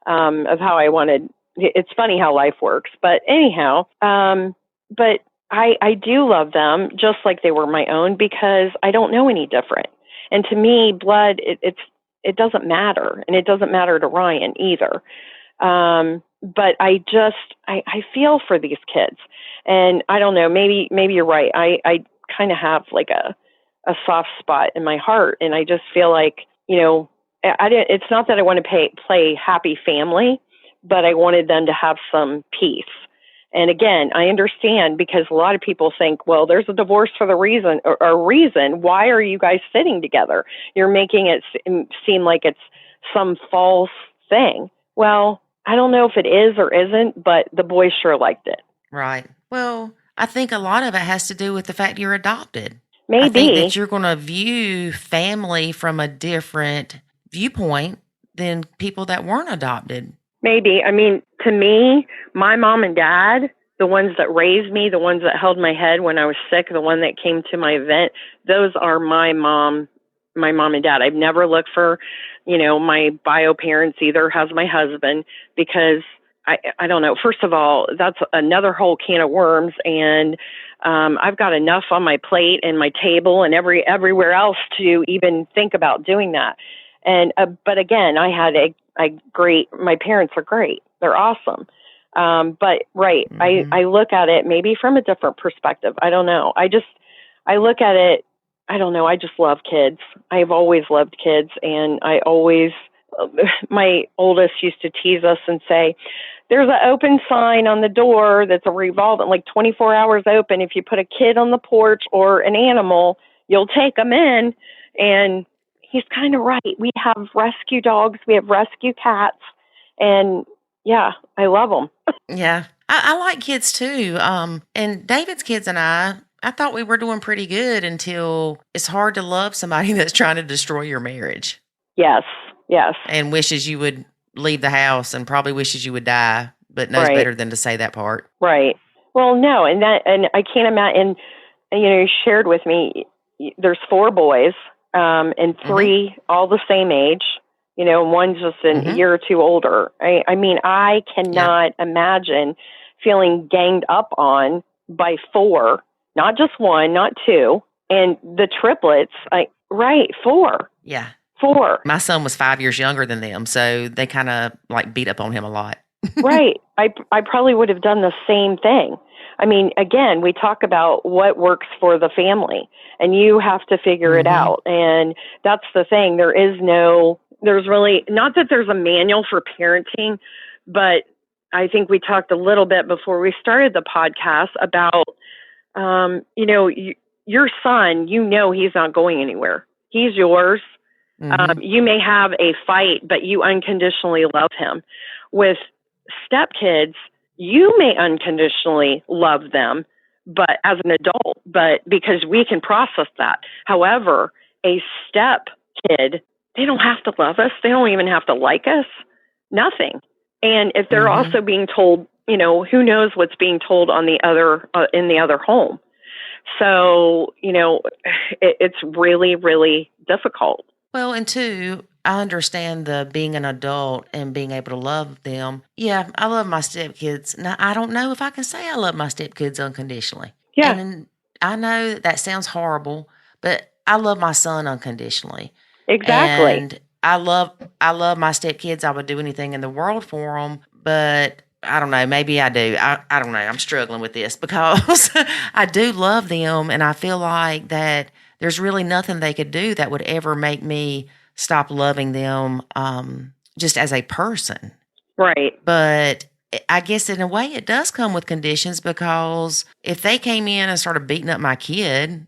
of how I wanted. It's funny how life works, but anyhow, but I do love them just like they were my own because I don't know any different. And to me, blood, it doesn't matter. And it doesn't matter to Ryan either. But I feel for these kids. And I don't know, maybe you're right. I kind of have like a soft spot in my heart. And I just feel like, it's not that I want to play happy family, but I wanted them to have some peace. And again, I understand because a lot of people think, well, there's a divorce for the reason or a reason. Why are you guys sitting together? You're making it seem like it's some false thing. Well, I don't know if it is or isn't, but the boys sure liked it. Right. Well, I think a lot of it has to do with the fact you're adopted. Maybe. I think that you're going to view family from a different viewpoint than people that weren't adopted. Maybe. I mean, to me, my mom and dad, the ones that raised me, the ones that held my head when I was sick, the one that came to my event, those are my mom and dad. I've never looked for, my bio parents either, has my husband, because I don't know. First of all, that's another whole can of worms. And I've got enough on my plate and my table and everywhere else to even think about doing that. And, but again, I had my parents are great. They're awesome. But right. Mm-hmm. I look at it maybe from a different perspective. I don't know. I look at it. I don't know. I just love kids. I've always loved kids. And my oldest used to tease us and say, there's an open sign on the door that's a revolving, like 24 hours open. If you put a kid on the porch or an animal, you'll take them in. And he's kind of right. We have rescue dogs. We have rescue cats. And yeah, I love them. Yeah. I like kids too. And David's kids and I thought we were doing pretty good until it's hard to love somebody that's trying to destroy your marriage. Yes. And wishes you would leave the house and probably wishes you would die, but knows better than to say that part. Right. Well, no. And I can't imagine, and you shared with me, there's 4 boys. And 3 all the same age, one's just a year or 2 older. I mean, I cannot imagine feeling ganged up on by 4, not just 1, not 2, and the triplets. 4. Yeah. 4. My son was 5 years younger than them, so they kind of beat up on him a lot. Right. I probably would have done the same thing. I mean, again, we talk about what works for the family, and you have to figure it out. And that's the thing. There's really, not that there's a manual for parenting, but I think we talked a little bit before we started the podcast about, your son, he's not going anywhere. He's yours. You may have a fight, but you unconditionally love him. With stepkids, you may unconditionally love them, but as an adult, but because we can process that. However, a step kid, they don't have to love us. They don't even have to like us. Nothing. And if they're also being told, who knows what's being told on the other in the other home. So, it's really, really difficult. Well, and two, I understand the being an adult and being able to love them. Yeah, I love my stepkids. Now, I don't know if I can say I love my stepkids unconditionally. Yeah. And I know that sounds horrible, but I love my son unconditionally. Exactly. And I love my stepkids. I would do anything in the world for them, but I don't know. Maybe I do. I don't know. I'm struggling with this because I do love them, and I feel like that there's really nothing they could do that would ever make me stop loving them just as a person. Right. But I guess in a way it does come with conditions, because if they came in and started beating up my kid,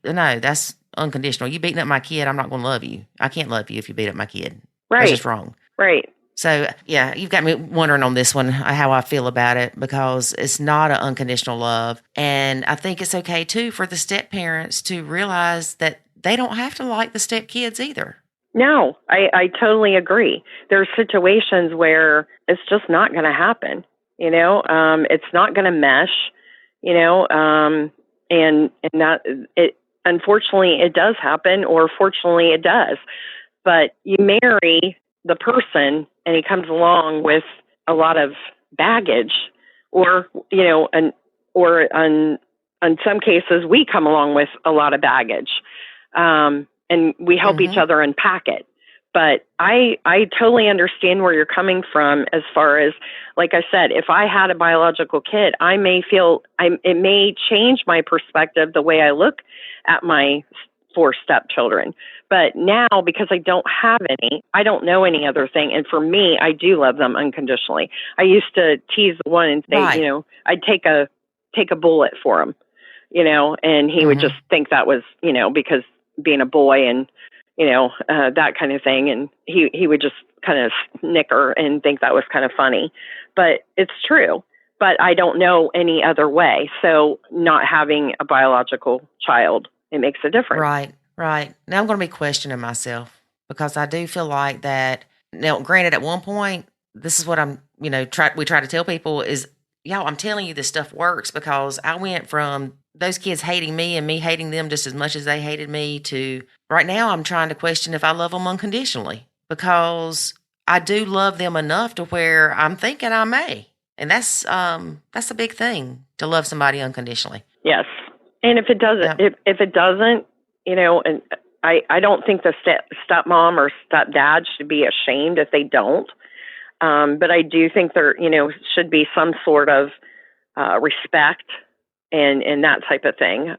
no, that's unconditional. You beating up my kid, I'm not going to love you. I can't love you if you beat up my kid. Right. That's just wrong. Right. So, yeah, you've got me wondering on this one how I feel about it, because it's not an unconditional love. And I think it's okay, too, for the step parents to realize that they don't have to like the step kids either. No, I totally agree. There's situations where it's just not going to happen. It's not going to mesh, and that it, unfortunately, it does happen, or fortunately it does. But you marry the person and he comes along with a lot of baggage, or, in some cases we come along with a lot of baggage, and we help each other unpack it. But I totally understand where you're coming from as far as, like I said, if I had a biological kid, I may feel, it may change my perspective, the way I look at my 4 stepchildren. But now, because I don't have any, I don't know any other thing. And for me, I do love them unconditionally. I used to tease the one and say, Right. I'd take a bullet for him, and he would just think that was, because being a boy and, that kind of thing. And he would just kind of snicker and think that was kind of funny, but it's true. But I don't know any other way. So not having a biological child, it makes a difference. Right. Now I'm going to be questioning myself, because I do feel like that. Now, granted, at one point, this is what I'm, we try to tell people is, y'all, I'm telling you this stuff works, because I went from those kids hating me and me hating them just as much as they hated me to right now I'm trying to question if I love them unconditionally, because I do love them enough to where I'm thinking I may. And that's a big thing, to love somebody unconditionally. Yes. And if it doesn't, if it doesn't, and I don't think the stepmom or stepdad should be ashamed if they don't. But I do think there, should be some sort of respect and that type of thing.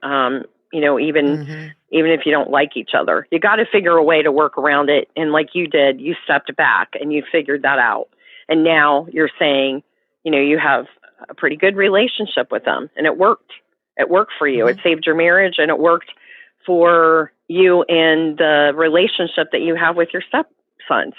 Even if you don't like each other, you got to figure a way to work around it. And like you did, you stepped back and you figured that out. And now you're saying, you have a pretty good relationship with them, and it worked. It worked for you. It saved your marriage, and it worked for you and the relationship that you have with your stepsons.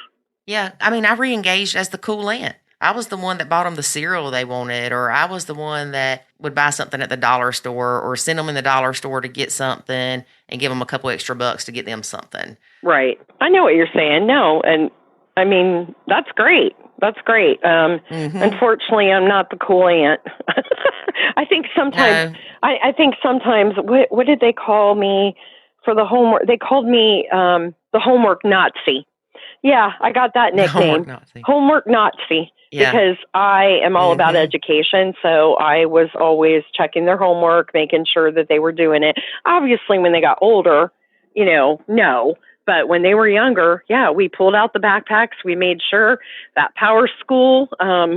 Yeah. I mean, I re-engaged as the cool aunt. I was the one that bought them the cereal they wanted, or I was the one that would buy something at the dollar store or send them in the dollar store to get something and give them a couple extra bucks to get them something. Right. I know what you're saying. No. And I mean, that's great. That's great. Unfortunately, I'm not the cool aunt. I think sometimes, I think sometimes, what did they call me for the homework? They called me the homework Nazi. Yeah, I got that nickname. Homework Nazi. Yeah. Because I am all about education. So I was always checking their homework, making sure that they were doing it. Obviously, when they got older, no. But when they were younger, yeah, we pulled out the backpacks. We made sure that Power School,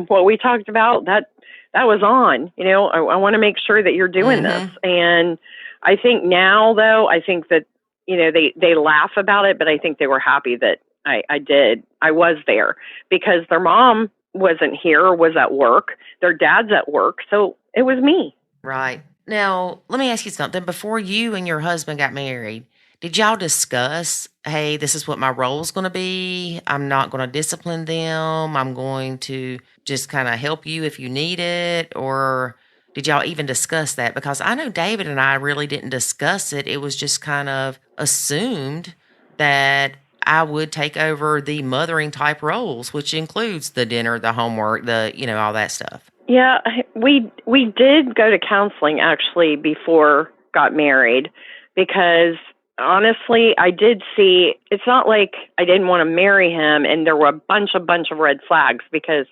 what we talked about, that was on. I want to make sure that you're doing this. And I think now, though, I think that, they laugh about it, but I think they were happy that I did. I was there, because their mom wasn't here or was at work. Their dad's at work. So it was me. Right. Now, let me ask you something. Before you and your husband got married, did y'all discuss, hey, this is what my role's going to be? I'm not going to discipline them. I'm going to just kind of help you if you need it. Or did y'all even discuss that? Because I know David and I really didn't discuss it. It was just kind of assumed that I would take over the mothering type roles, which includes the dinner, the homework, all that stuff. Yeah, we did go to counseling actually before got married, because honestly, I did see, it's not like I didn't want to marry him and there were a bunch of red flags, because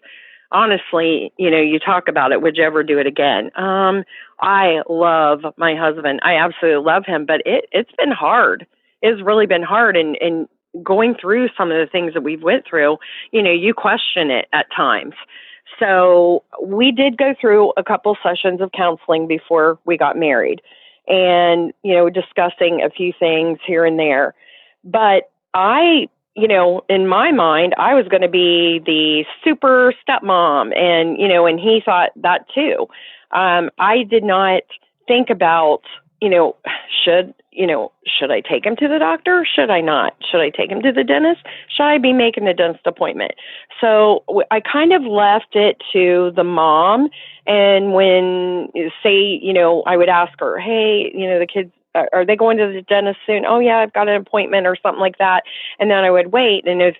honestly, you talk about it, would you ever do it again? I love my husband. I absolutely love him, but it's been hard. It's really been hard. And going through some of the things that we've went through, you question it at times. So we did go through a couple sessions of counseling before we got married, and, discussing a few things here and there. But I, in my mind, I was going to be the super stepmom, and he thought that too. I did not think about, should I take him to the doctor? Should I not? Should I take him to the dentist? Should I be making a dentist appointment? So I kind of left it to the mom. And when, say, I would ask her, hey, the kids, are they going to the dentist soon? Oh, yeah, I've got an appointment or something like that. And then I would wait. And if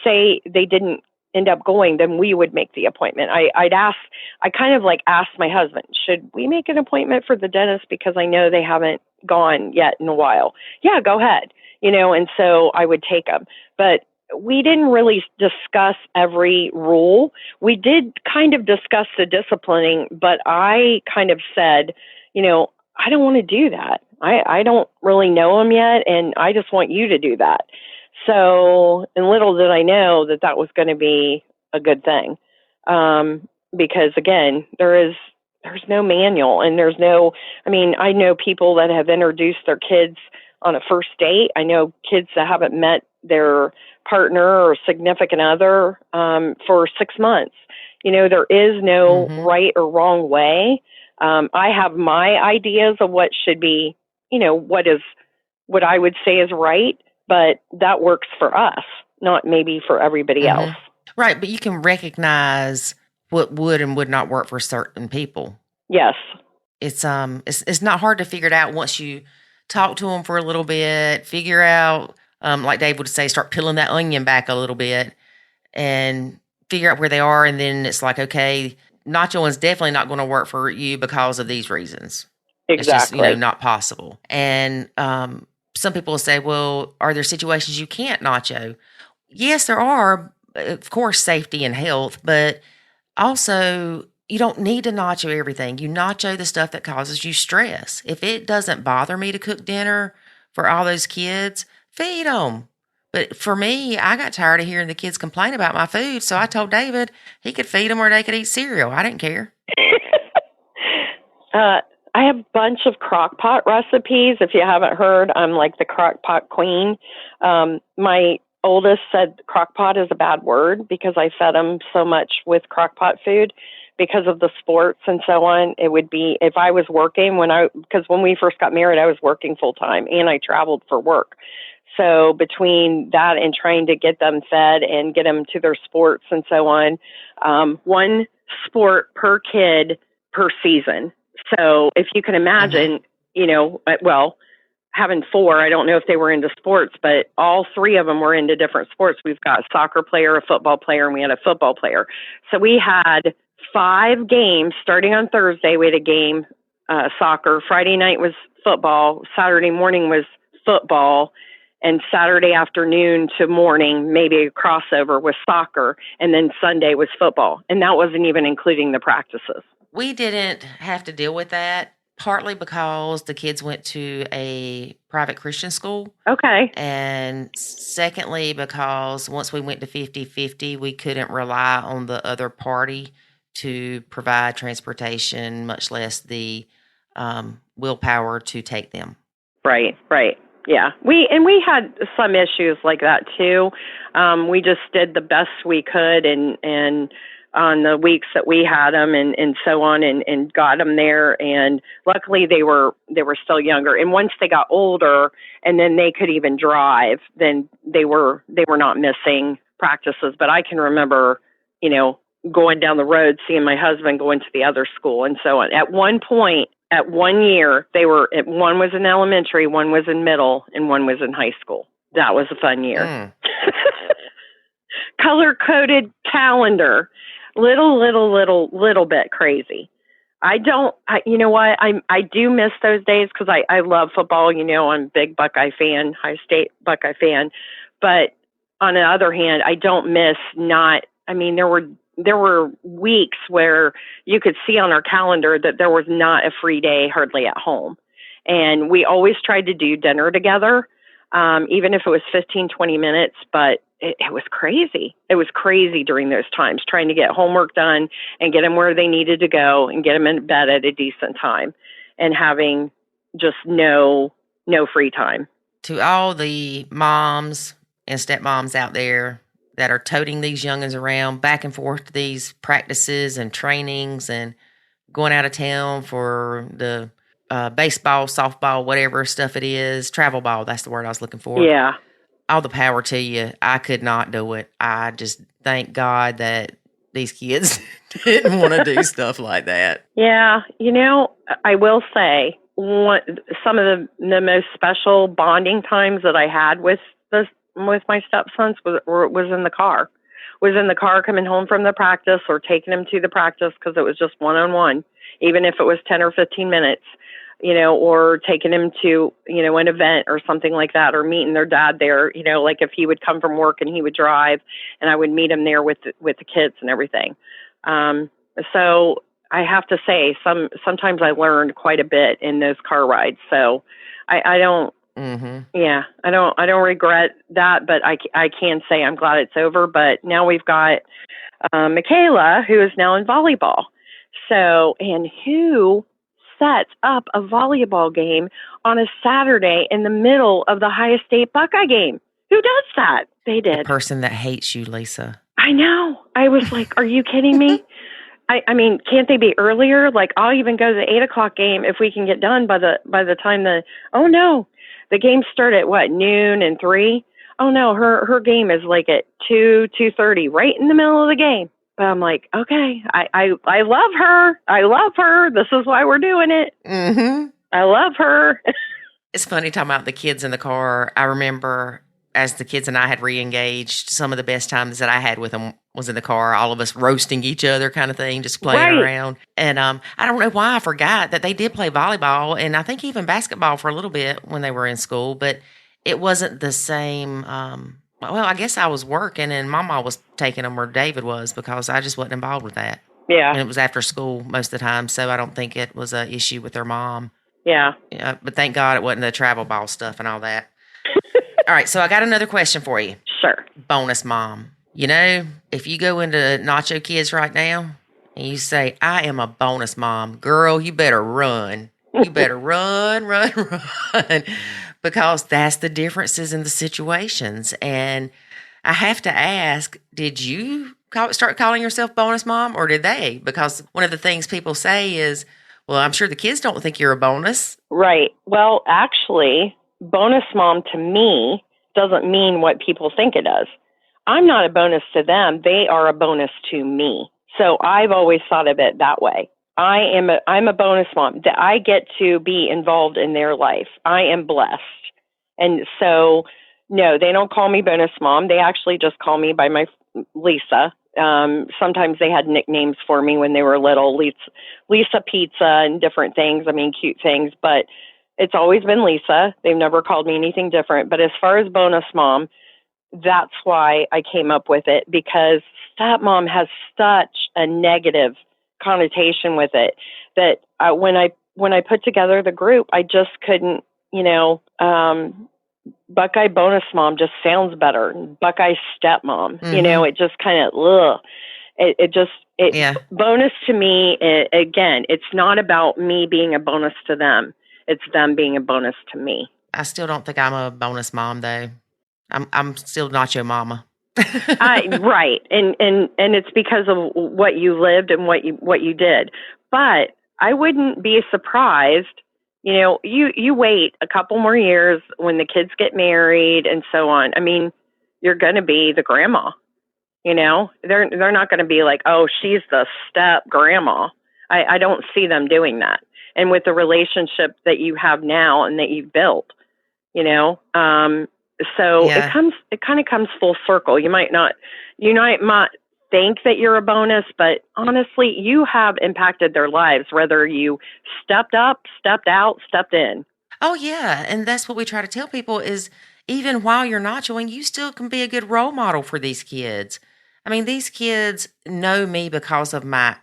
say they didn't end up going, then we would make the appointment. I kind of asked my husband, should we make an appointment for the dentist? Because I know they haven't gone yet in a while. Yeah, go ahead. And so I would take them. But we didn't really discuss every rule. We did kind of discuss the disciplining, but I kind of said, I don't want to do that. I don't really know him yet, and I just want you to do that. So, and little did I know that was going to be a good thing. Because again, there's no manual, and I know people that have introduced their kids on a first date. I know kids that haven't met their partner or significant other, for 6 months. There is no right or wrong way. I have my ideas of what should be, what I would say is right, but that works for us, not maybe for everybody else. Right. But you can recognize what would and would not work for certain people. Yes. It's not hard to figure it out once you talk to them for a little bit, figure out, like Dave would say, start peeling that onion back a little bit and figure out where they are. And then it's like, okay, Nacho is definitely not going to work for you because of these reasons. Exactly. It's just, not possible. And some people will say, well, are there situations you can't Nacho? Yes, there are. Of course, safety and health, but also you don't need to Nacho everything. You Nacho the stuff that causes you stress. If it doesn't bother me to cook dinner for all those kids, feed them. But for me, I got tired of hearing the kids complain about my food, so I told David he could feed them or they could eat cereal. I didn't care. I have a bunch of crock pot recipes. If you haven't heard, I'm like the crock pot queen. My oldest said crock pot is a bad word because I fed him so much with crock pot food because of the sports and so on. It would be if I was working because when we first got married, I was working full time and I traveled for work. So between that and trying to get them fed and get them to their sports and so on, one sport per kid per season. So if you can imagine, having 4, I don't know if they were into sports, but all 3 of them were into different sports. We've got a soccer player, a football player, and we had a football player. So we had 5 games starting on Thursday. We had a game, soccer. Friday night was football. Saturday morning was football. And Saturday afternoon to morning, maybe a crossover was soccer. And then Sunday was football. And that wasn't even including the practices. We didn't have to deal with that, partly because the kids went to a private Christian school. Okay. And secondly, because once we went to 50-50, we couldn't rely on the other party to provide transportation, much less the willpower to take them. Right. Yeah. We had some issues like that too. We just did the best we could and on the weeks that we had them and so on and got them there. And luckily they were still younger. And once they got older and then they could even drive, then they were not missing practices. But I can remember, going down the road, seeing my husband going to the other school and so on. At one point, at 1 year, one was in elementary, one was in middle, and one was in high school. That was a fun year. Color-coded calendar. Little bit crazy. You know what? I do miss those days because I love football. I'm a big Buckeye fan, High State Buckeye fan. But on the other hand, I don't miss there were weeks where you could see on our calendar that there was not a free day hardly at home. And we always tried to do dinner together, even if it was 15, 20 minutes, but it was crazy. It was crazy during those times, trying to get homework done and get them where they needed to go and get them in bed at a decent time and having just no free time. To all the moms and stepmoms out there that are toting these youngins around back and forth to these practices and trainings and going out of town for the baseball, softball, whatever stuff it is, travel ball, that's the word I was looking for. Yeah. All the power to you. I could not do it. I just thank God that these kids didn't want to do stuff like that. Yeah. I will say some of the most special bonding times that I had with my stepsons was in the car. Was in the car coming home from the practice or taking them to the practice because it was just one-on-one, even if it was 10 or 15 minutes, or taking them to, an event or something like that, or meeting their dad there, like if he would come from work and he would drive and I would meet him there with the kids and everything. So I have to say sometimes I learned quite a bit in those car rides. So I don't, yeah, I don't regret that, but I can say I'm glad it's over. But now we've got Michaela, who is now in volleyball. So, and who sets up a volleyball game on a Saturday in the middle of the High State Buckeye game? Who does that? They did. The person that hates you, Lisa. I know. I was like, are you kidding me? I mean, can't they be earlier? Like, I'll even go to the 8:00 game if we can get done by the time oh no. The games start at noon and 3? Oh no, her game is like at 2:30, right in the middle of the game. But I'm like, okay, I love her. I love her. This is why we're doing it. Mm-hmm. I love her. It's funny talking about the kids in the car. I remember as the kids and I had re-engaged, some of the best times that I had with them was in the car, all of us roasting each other kind of thing, just playing around. And I don't know why I forgot that they did play volleyball and I think even basketball for a little bit when they were in school, but it wasn't the same. Well, I guess I was working and Mama was taking them, or David was, because I just wasn't involved with that. Yeah. And it was after school most of the time, so I don't think it was an issue with their mom. Yeah. Yeah, but thank God it wasn't the travel ball stuff and all that. All right, so I got another question for you. Sure. Bonus mom. If you go into Nacho Kids right now and you say, I am a bonus mom, girl, you better run. You better run, because that's the differences in the situations. And I have to ask, did you start calling yourself bonus mom, or did they? Because one of the things people say is, well, I'm sure the kids don't think you're a bonus. Right. Well, actually, bonus mom to me doesn't mean what people think it does. I'm not a bonus to them. They are a bonus to me. So I've always thought of it that way. I'm a bonus mom. That I get to be involved in their life. I am blessed. And so, no, they don't call me bonus mom. They actually just call me by my Lisa. Sometimes they had nicknames for me when they were little, Lisa Pizza and different things. I mean, cute things, but it's always been Lisa. They've never called me anything different. But as far as bonus mom, that's why I came up with it, because stepmom has such a negative connotation with it that when I put together the group, I just couldn't, Buckeye bonus mom just sounds better. Buckeye stepmom, Mm-hmm. it just kind of, bonus to me, again, it's not about me being a bonus to them. It's them being a bonus to me. I still don't think I'm a bonus mom, though. I'm still not your mama. Right. And it's because of what you lived and what you did. But I wouldn't be surprised, you wait a couple more years when the kids get married and so on. I mean, you're going to be the grandma, they're not going to be like, oh, she's the step grandma. I don't see them doing that. And with the relationship that you have now and that you've built, so Yeah. it kind of comes full circle. You might not think that you're a bonus, but honestly, you have impacted their lives, whether you stepped up, stepped out, stepped in. Oh, yeah. And that's what we try to tell people is even while you're not showing, you still can be a good role model for these kids. I mean, these kids know me because of my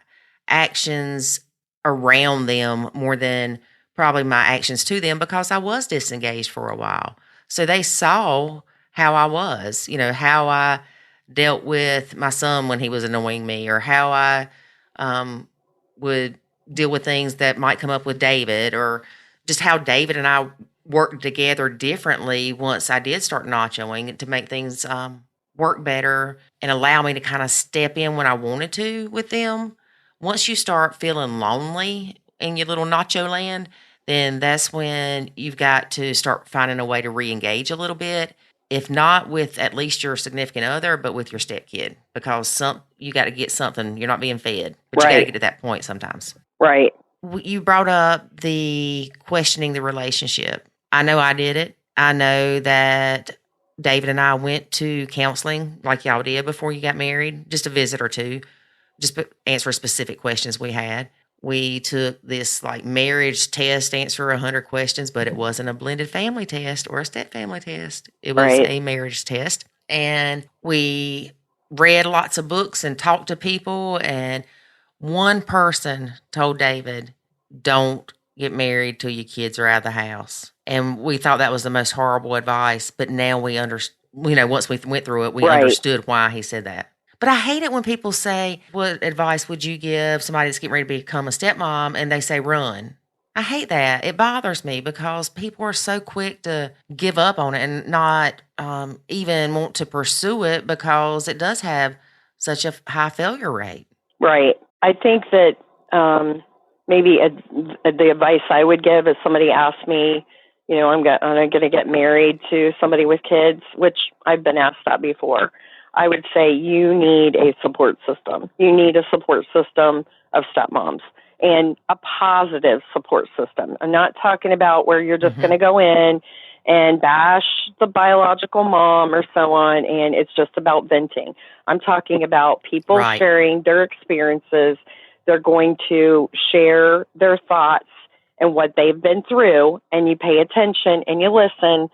actions around them more than probably my actions to them because I was disengaged for a while. So they saw how I was, how I dealt with my son when he was annoying me, or how I would deal with things that might come up with David, or just how David and I worked together differently once I did start nachoing to make things work better and allow me to kind of step in when I wanted to with them. Once you start feeling lonely in your little nacho land, then that's when you've got to start finding a way to re-engage a little bit. If not with at least your significant other, but with your stepkid, because you got to get something. You're not being fed, but you got to get to that point sometimes. Right. You brought up the questioning the relationship. I know I did it. I know that David and I went to counseling like y'all did before you got married, just a visit or two, just answer specific questions we had. We took this like marriage test, answer 100 questions, but it wasn't a blended family test or a step family test. It was a marriage test. And we read lots of books and talked to people. And one person told David, don't get married till your kids are out of the house. And we thought that was the most horrible advice. But now we understand, once we went through it, we understood why he said that. But I hate it when people say, what advice would you give somebody that's getting ready to become a stepmom? And they say, run. I hate that. It bothers me because people are so quick to give up on it and not even want to pursue it because it does have such a high failure rate. Right. I think that maybe the advice I would give is somebody asked me, I'm going to get married to somebody with kids, which I've been asked that before. I would say you need a support system. You need a support system of stepmoms and a positive support system. I'm not talking about where you're just going to go in and bash the biological mom or so on, and it's just about venting. I'm talking about people sharing their experiences. They're going to share their thoughts and what they've been through, and you pay attention and you listen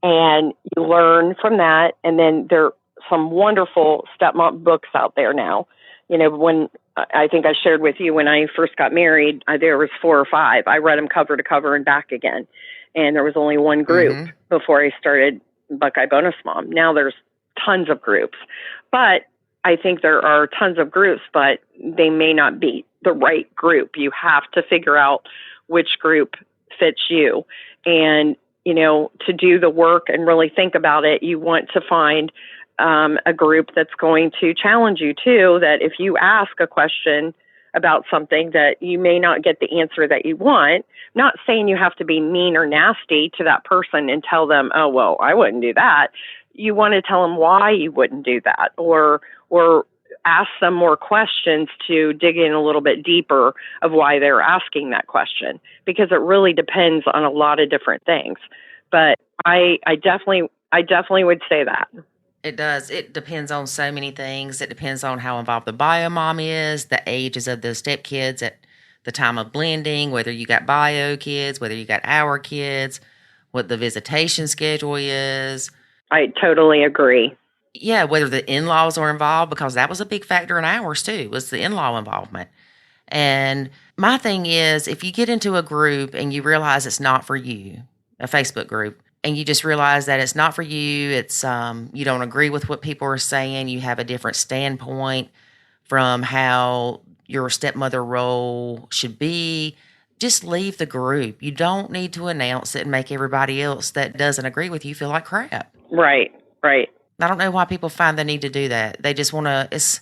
and you learn from that, and then there some wonderful stepmom books out there now. When I think I shared with you when I first got married, there was 4 or 5. I read them cover to cover and back again. And there was only one group before I started Buckeye Bonusmom. Now there's tons of groups. But I think there are tons of groups, but they may not be the right group. You have to figure out which group fits you. And, to do the work and really think about it, you want to find a group that's going to challenge you too, that if you ask a question about something that you may not get the answer that you want, not saying you have to be mean or nasty to that person and tell them, oh, well, I wouldn't do that. You want to tell them why you wouldn't do that, or ask them more questions to dig in a little bit deeper of why they're asking that question, because it really depends on a lot of different things. But I definitely would say that. It does. It depends on so many things. It depends on how involved the bio mom is, the ages of the stepkids at the time of blending, whether you got bio kids, whether you got our kids, what the visitation schedule is. I totally agree. Yeah, whether the in-laws are involved, because that was a big factor in ours too, was the in-law involvement. And my thing is, if you get into a group and you realize it's not for you, a Facebook group, and you just realize that it's not for you, it's you don't agree with what people are saying, you have a different standpoint from how your stepmother role should be, just leave the group. You don't need to announce it and make everybody else that doesn't agree with you feel like crap. Right. I don't know why people find the need to do that. They just want to,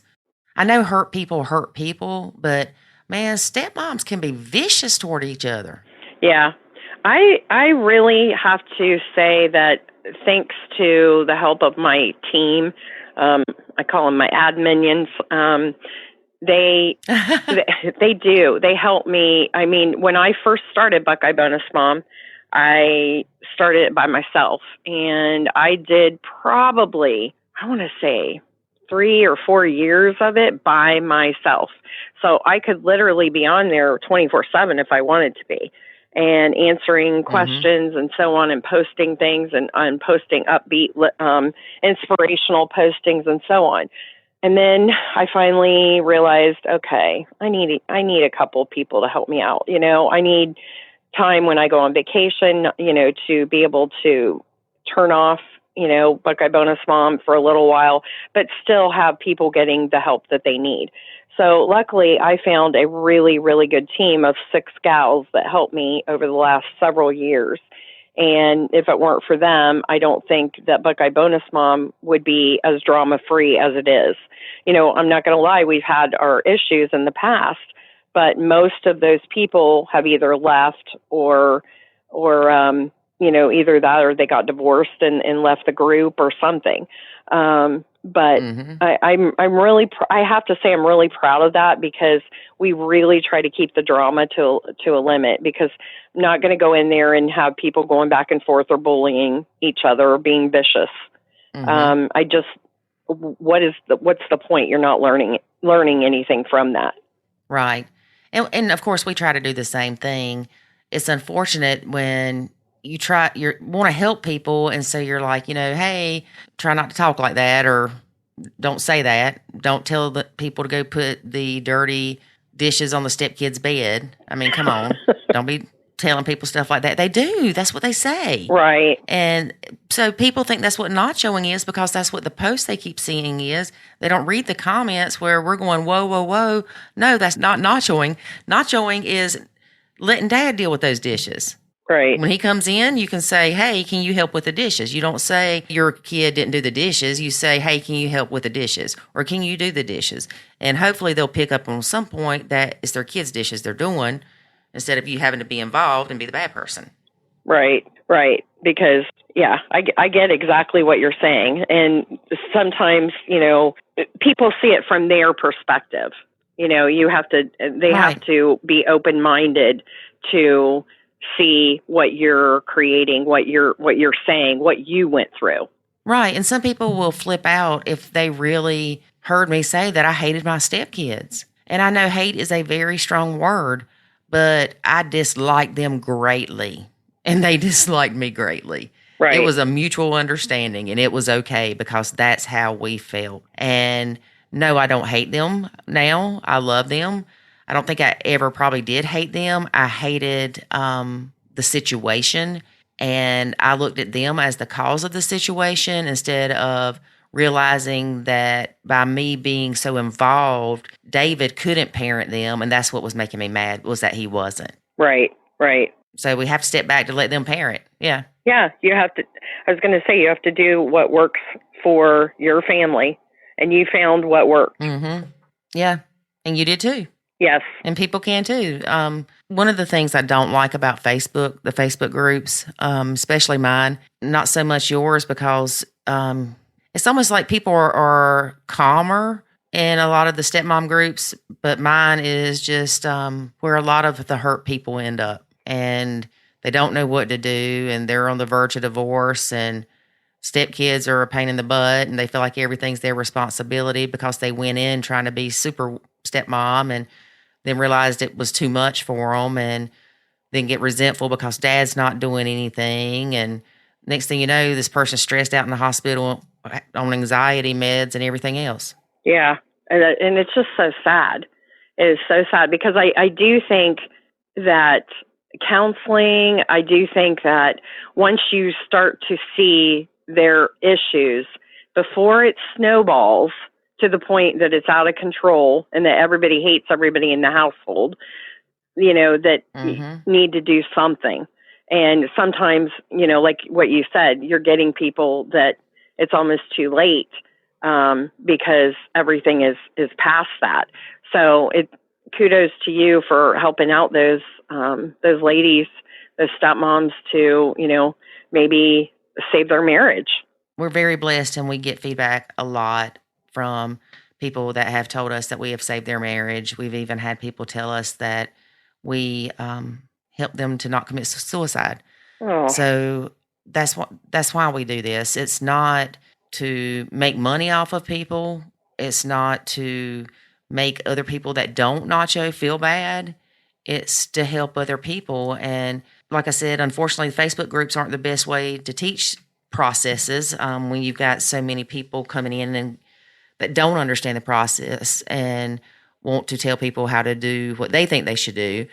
I know hurt people, but man, stepmoms can be vicious toward each other. Yeah. I really have to say that thanks to the help of my team, I call them my adminions, they do. They help me. I mean, when I first started Buckeye Bonusmom, I started it by myself, and I did probably, I want to say, 3 or 4 years of it by myself. So I could literally be on there 24/7 if I wanted to be, and answering questions and so on, and posting things and posting upbeat, inspirational postings and so on. And then I finally realized, okay, I need a couple people to help me out. You know, I need time when I go on vacation, you know, to be able to turn off, you know, Buckeye Bonusmom for a little while, but still have people getting the help that they need. So luckily, I found a really, really good team of 6 gals that helped me over the last several years. And if it weren't for them, I don't think that Buckeye Bonusmom would be as drama-free as it is. You know, I'm not going to lie, we've had our issues in the past, but most of those people have either left or you know, either that or they got divorced and left the group or something. But I'm really, I have to say I'm really proud of that, because we really try to keep the drama to a limit, because I'm not going to go in there and have people going back and forth or bullying each other or being vicious. I just, what's the point? You're not learning anything from that. Right. And of course we try to do the same thing. It's unfortunate when you want to help people, and so you're like, you know, hey, try not to talk like that, or don't say that. Don't tell the people to go put the dirty dishes on the stepkids' bed. I mean, come on. Don't be telling people stuff like that. They do. That's what they say. Right. And so people think that's what nachoing is, because that's what the posts they keep seeing is. They don't read the comments where we're going, whoa, whoa, whoa. No, that's not nachoing. Nachoing is letting dad deal with those dishes. Right. When he comes in, you can say, hey, can you help with the dishes? You don't say your kid didn't do the dishes. You say, hey, can you help with the dishes? Or can you do the dishes? And hopefully they'll pick up on some point that it's their kids' dishes they're doing, instead of you having to be involved and be the bad person. Right. Because, yeah, I get exactly what you're saying. And sometimes, you know, people see it from their perspective. You know, they have to be open-minded to see what you're creating, what you're saying, what you went through. Right. And some people will flip out if they really heard me say that I hated my stepkids. And I know hate is a very strong word, but I disliked them greatly, and they disliked me greatly. Right. It was a mutual understanding, and it was okay, because that's how we felt. And no, I don't hate them now. I love them. I don't think I ever probably did hate them. I hated the situation, and I looked at them as the cause of the situation, instead of realizing that by me being so involved, David couldn't parent them, and that's what was making me mad, was that he wasn't. Right. So we have to step back to let them parent. Yeah. Yeah, you have to. I was going to say, you have to do what works for your family, and you found what worked. Yeah, and you did too. Yes. And people can too. One of the things I don't like about Facebook, the Facebook groups, especially mine, not so much yours, because it's almost like people are calmer in a lot of the stepmom groups, but mine is just where a lot of the hurt people end up, and they don't know what to do, and they're on the verge of divorce, and stepkids are a pain in the butt, and they feel like everything's their responsibility because they went in trying to be super stepmom and then realized it was too much for them, and then get resentful because dad's not doing anything. And next thing you know, this person's stressed out in the hospital on anxiety meds and everything else. Yeah. And it's just so sad. It is so sad, because I do think that counseling, I do think that once you start to see their issues, before it snowballs to the point that it's out of control and that everybody hates everybody in the household, that Mm-hmm. need to do something. And sometimes, like what you said, you're getting people that it's almost too late because everything is past that. So kudos to you for helping out those ladies, those stepmoms to, maybe save their marriage. We're very blessed, and we get feedback a lot from people that have told us that we have saved their marriage. We've even had people tell us that we helped them to not commit suicide. Oh. So that's why we do this. It's not to make money off of people. It's not to make other people that don't nacho feel bad. It's to help other people. And like I said, unfortunately, Facebook groups aren't the best way to teach processes when you've got so many people coming in and that don't understand the process and want to tell people how to do what they think they should do.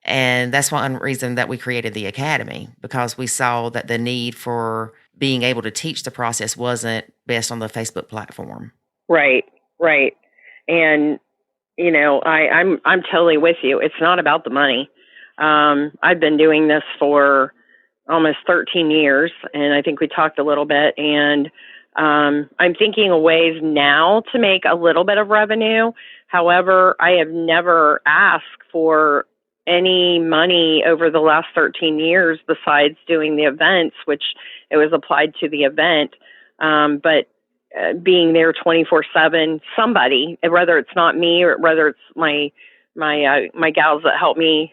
And that's one reason that we created the Academy, because we saw that the need for being able to teach the process wasn't best on the Facebook platform. Right. And, I'm totally with you. It's not about the money. I've been doing this for almost 13 years, and I think we talked a little bit, and I'm thinking of ways now to make a little bit of revenue. However, I have never asked for any money over the last 13 years besides doing the events, which it was applied to the event. But being there 24/7, somebody, whether it's not me or whether it's my gals that help me,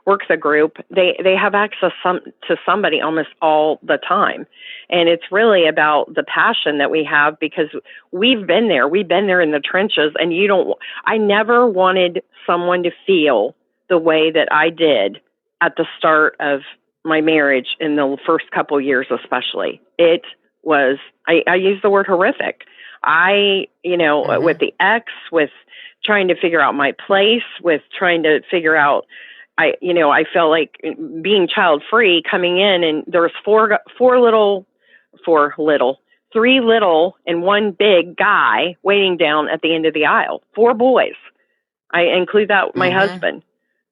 work the group, they have access to somebody almost all the time. And it's really about the passion that we have, because we've been there in the trenches, and I never wanted someone to feel the way that I did at the start of my marriage in the first couple of years, especially. It was, I use the word horrific. Mm-hmm. With the ex, with trying to figure out my place, with trying to figure out, I felt like being child free coming in, and there was three little and one big guy waiting down at the end of the aisle, 4 boys. I include that my Mm-hmm. husband.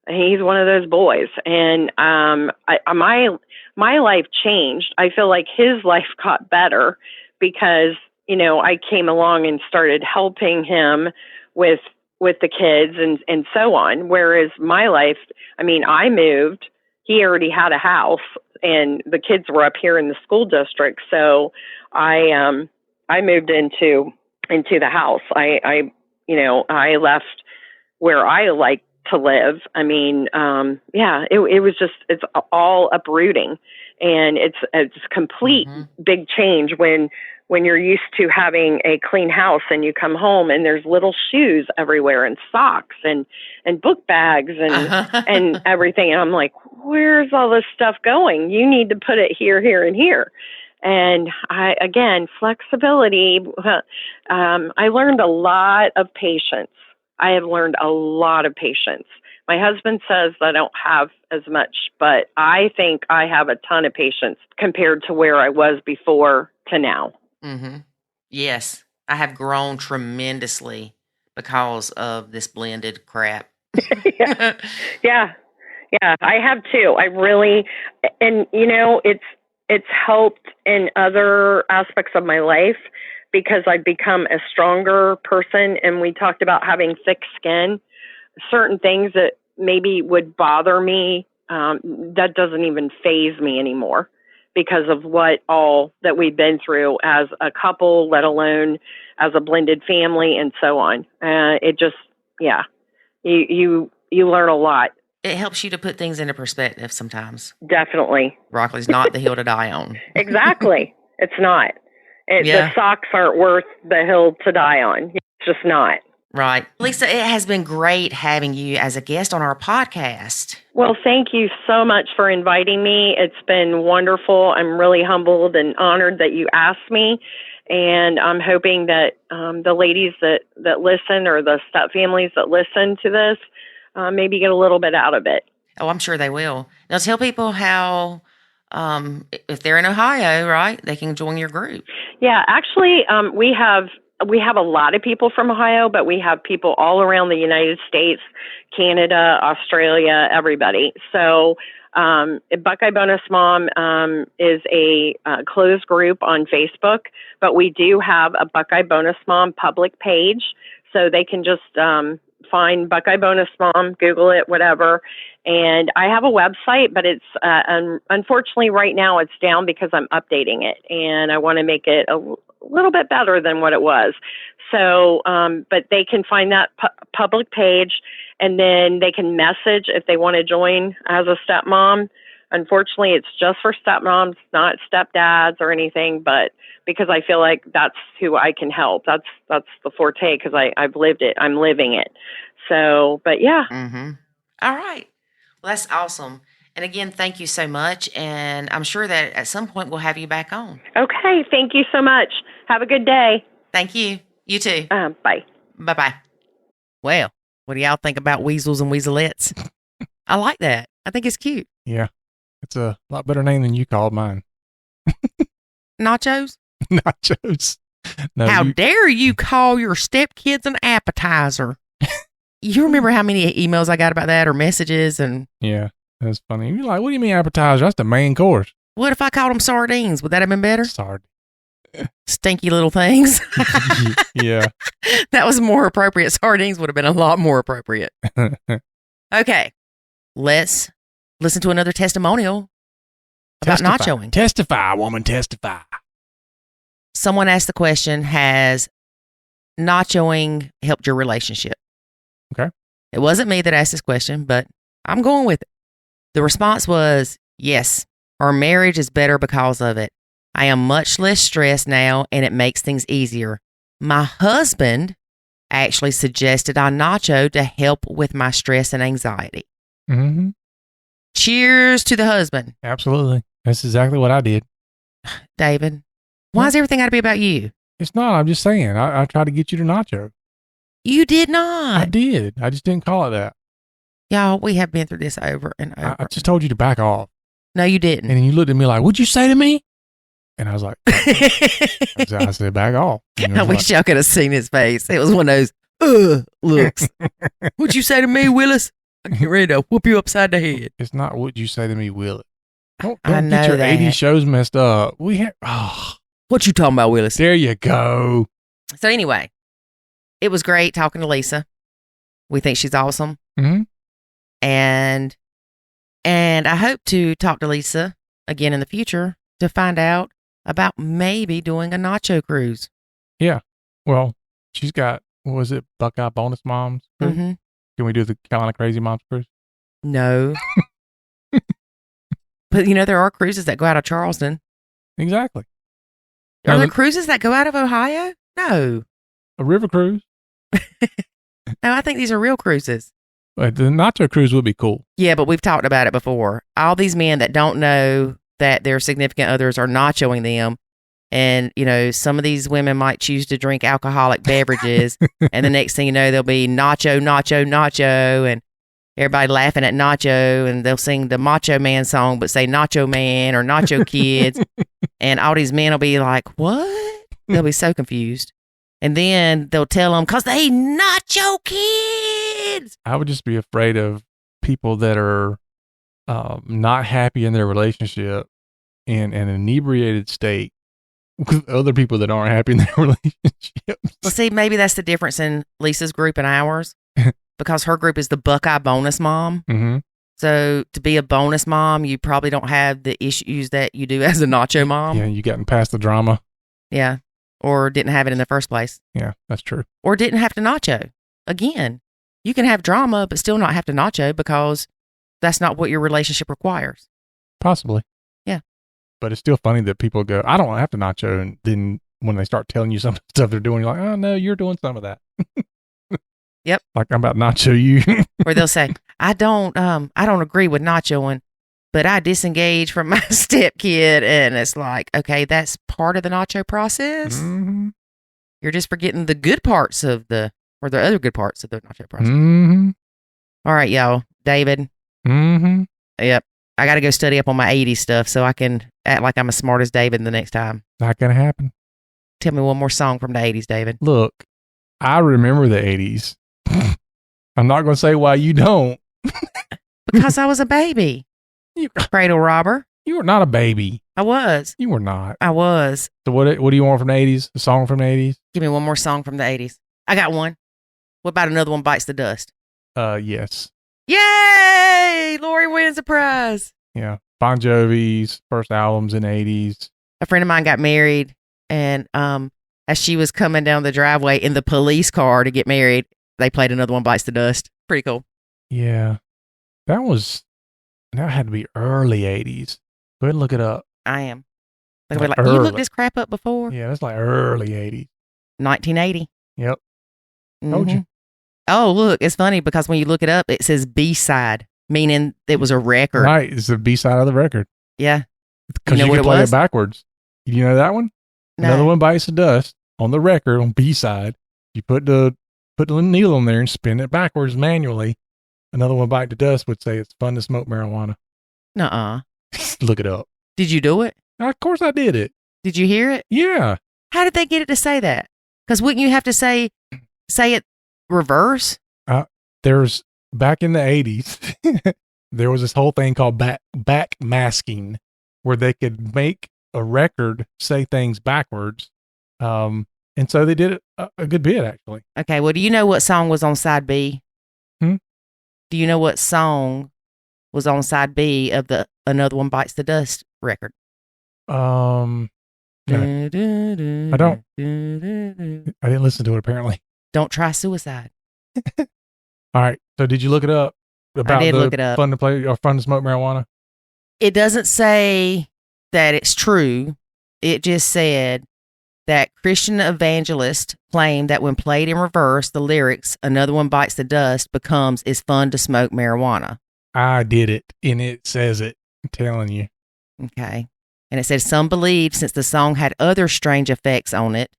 He's one of those boys. And my life changed. I feel like his life got better because, I came along and started helping him with the kids and so on. Whereas my life, I moved, he already had a house, and the kids were up here in the school district. So I moved into the house. I left where I like to live. It was just, it's all uprooting, and it's complete Mm-hmm. big change when you're used to having a clean house and you come home and there's little shoes everywhere and socks and book bags and everything. And I'm like, where's all this stuff going? You need to put it here, here, and here. And flexibility. I learned a lot of patience. I have learned a lot of patience. My husband says I don't have as much, but I think I have a ton of patience compared to where I was before to now. Mm-hmm. Yes, I have grown tremendously because of this blended crap. Yeah, I have too. I really, and it's helped in other aspects of my life because I've become a stronger person. And we talked about having thick skin. Certain things that maybe would bother me, that doesn't even faze me anymore, because of what all that we've been through as a couple, let alone as a blended family and so on. It just, you learn a lot. It helps you to put things into perspective sometimes. Definitely. Broccoli's not the hill to die on. Exactly. It's not. The socks aren't worth the hill to die on. It's just not. Right. Lisa, it has been great having you as a guest on our podcast. Well, thank you so much for inviting me. It's been wonderful. I'm really humbled and honored that you asked me. And I'm hoping that the ladies that listen, or the step families that listen to this, maybe get a little bit out of it. Oh, I'm sure they will. Now tell people how, if they're in Ohio, right, they can join your group. Yeah, actually, we have we have a lot of people from Ohio, but we have people all around the United States, Canada, Australia, everybody. So Buckeye Bonusmom is a closed group on Facebook, but we do have a Buckeye Bonusmom public page, so they can just find Buckeye Bonusmom, Google it, whatever. And I have a website, but it's unfortunately right now it's down because I'm updating it, and I want to make it a little bit better than what it was. So, but they can find that public page, and then they can message if they want to join as a stepmom. Unfortunately, it's just for stepmoms, not stepdads or anything, but because I feel like that's who I can help. That's the forte, because I've lived it. I'm living it. So, but yeah. Mm-hmm. All right. Well, that's awesome. And again, thank you so much. And I'm sure that at some point we'll have you back on. Okay. Thank you so much. Have a good day. Thank you. You too. Bye. Bye-bye. Well, what do y'all think about weasels and weaselettes? I like that. I think it's cute. Yeah. It's a lot better name than you called mine. Nachos? Nachos. No, How dare you call your stepkids an appetizer? You remember how many emails I got about that, or messages? And yeah, that's funny. You're like, what do you mean appetizer? That's the main course. What if I called them sardines? Would that have been better? Stinky little things. Yeah. That was more appropriate. Sardines would have been a lot more appropriate. Okay. Let's listen to another testimonial about nachoing. Testify, woman, testify. Someone asked the question, has nachoing helped your relationship? Okay. It wasn't me that asked this question, but I'm going with it. The response was, yes, our marriage is better because of it. I am much less stressed now, and it makes things easier. My husband actually suggested I nacho to help with my stress and anxiety. Mm-hmm. Cheers to the husband. Absolutely. That's exactly what I did. David, why is everything got to be about you? It's not. I'm just saying. I tried to get you to nacho. You did not. I did. I just didn't call it that. Y'all, we have been through this over and over. I just told you to back off. No, you didn't. And then you looked at me like, what'd you say to me? And I was like, I said, back off. I wish y'all could have seen his face. It was one of those, looks. What'd you say to me, Willis? I get ready to whoop you upside the head. It's not what you say to me, Willis. Don't I know get your that. 80 shows messed up. What you talking about, Willis? There you go. So anyway, it was great talking to Lisa. We think she's awesome. Mm-hmm. And I hope to talk to Lisa again in the future to find out about maybe doing a nacho cruise. Yeah. Well, she's got, what was it, Buckeye Bonus Moms? Mm-hmm. Can we do the Carolina Crazy Moms cruise? No. But, there are cruises that go out of Charleston. Exactly. Are there cruises that go out of Ohio? No. A river cruise? No, I think these are real cruises. But the nacho cruise would be cool. Yeah, but we've talked about it before. All these men that don't know that their significant others are nachoing them. And, some of these women might choose to drink alcoholic beverages. And the next thing you know, they'll be nacho, nacho, nacho. And everybody laughing at Nacho. And they'll sing the Macho Man song, but say Nacho Man or Nacho Kids. And all these men will be like, what? They'll be so confused. And then they'll tell them, because they Nacho Kids. I would just be afraid of people that are not happy in their relationship in an inebriated state with other people that aren't happy in their relationships. Well, see, maybe that's the difference in Lisa's group and ours, because her group is the Buckeye Bonus Mom. Mm-hmm. So to be a bonus mom, you probably don't have the issues that you do as a nacho mom. Yeah, you gotten past the drama. Yeah, or didn't have it in the first place. Yeah, that's true. Or didn't have to nacho. Again, you can have drama, but still not have to nacho because that's not what your relationship requires. Possibly. Yeah. But it's still funny that people go, I don't have to nacho. And then when they start telling you some of the stuff they're doing, you're like, oh, no, you're doing some of that. Yep. Like I'm about nacho you. Or they'll say, I don't agree with nachoing, but I disengage from my stepkid. And it's like, okay, that's part of the nacho process. Mm-hmm. You're just forgetting the good parts or the other good parts of the nacho process. Mm-hmm. All right, y'all. David. Mm-hmm. Yep. I got to go study up on my 80s stuff so I can act like I'm as smart as David the next time. Not going to happen. Tell me one more song from the 80s, David. Look, I remember the 80s. I'm not going to say why you don't. Because I was a baby. Cradle robber. You were not a baby. I was. You were not. I was. So what do you want from the 80s? A song from the 80s? Give me one more song from the 80s. I got one. What about Another One Bites the Dust? Yes. Yay! Lori wins a prize. Yeah. Bon Jovi's first albums in the 80s. A friend of mine got married, and as she was coming down the driveway in the police car to get married, they played Another One Bites the Dust. Pretty cool. Yeah. That had to be early 80s. Go ahead and look it up. I am. Like you looked this crap up before? Yeah, that's like early 80s. 1980. Yep. Told you. Oh, look, it's funny because when you look it up, it says B-side, meaning it was a record. Right, it's the B-side of the record. Yeah. Because you can play it backwards. You know that one? No. Another One Bites the Dust on the record on B-side. You put the needle on there and spin it backwards manually. Another One Bite the Dust would say it's fun to smoke marijuana. Nuh-uh. Look it up. Did you do it? Of course I did it. Did you hear it? Yeah. How did they get it to say that? Because wouldn't you have to say it reverse? There's back in the 80s, there was this whole thing called back masking, where they could make a record say things backwards. And so they did it a good bit, actually. Okay. Well, do you know what song was on side B? Do you know what song was on side B of the Another One Bites the Dust record? No. I don't. I didn't listen to it, apparently. Don't Try Suicide. All right. So did you look it up? I did look it up. Fun to play or fun to smoke marijuana? It doesn't say that it's true. It just said that Christian evangelists claim that when played in reverse, the lyrics, Another One Bites the Dust, becomes It's fun to smoke marijuana. I did it, and it says it. I'm telling you. Okay. And it said some believed since the song had other strange effects on it,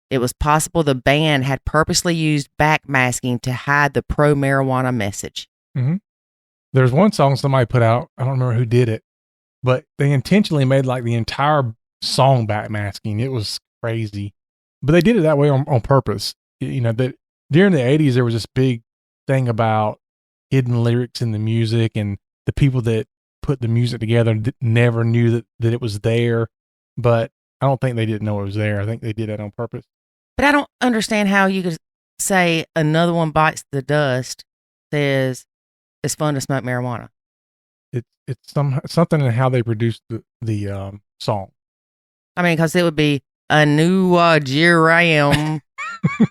it was possible the band had purposely used backmasking to hide the pro-marijuana message. Mm-hmm. There's one song somebody put out. I don't remember who did it, but they intentionally made like the entire song backmasking. It was crazy, but they did it that way on purpose. You know, that during the 80s, there was this big thing about hidden lyrics in the music, and the people that put the music together never knew that it was there, but I don't think they didn't know it was there. I think they did that on purpose. But I don't understand how you could say Another One Bites the Dust says it's fun to smoke marijuana. It's something in how they produced the song. I mean, because it would be a new Jeram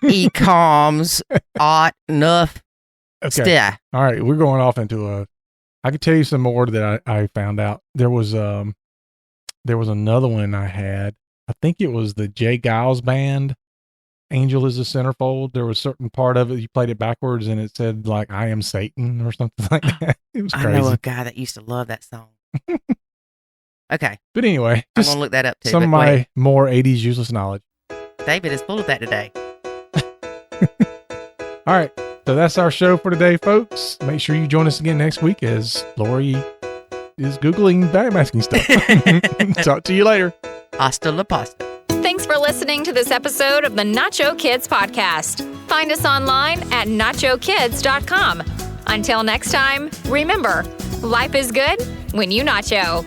e-coms ought enough. Okay. All right. We're going off into I could tell you some more that I found out. There was another one I had. I think it was the Jay Giles band. Angel is a Centerfold. There was a certain part of it, you played it backwards and it said like, I am Satan or something like that. It was crazy. I know a guy that used to love that song. Okay. But anyway, I'm going to look that up too. Some of my more 80s useless knowledge. David is full of that today. All right. So that's our show for today, folks. Make sure you join us again next week as Lori is Googling backmasking stuff. Talk to you later. Hasta la pasta. Thanks for listening to this episode of the Nacho Kids Podcast. Find us online at nachokids.com. Until next time, remember, life is good when you nacho.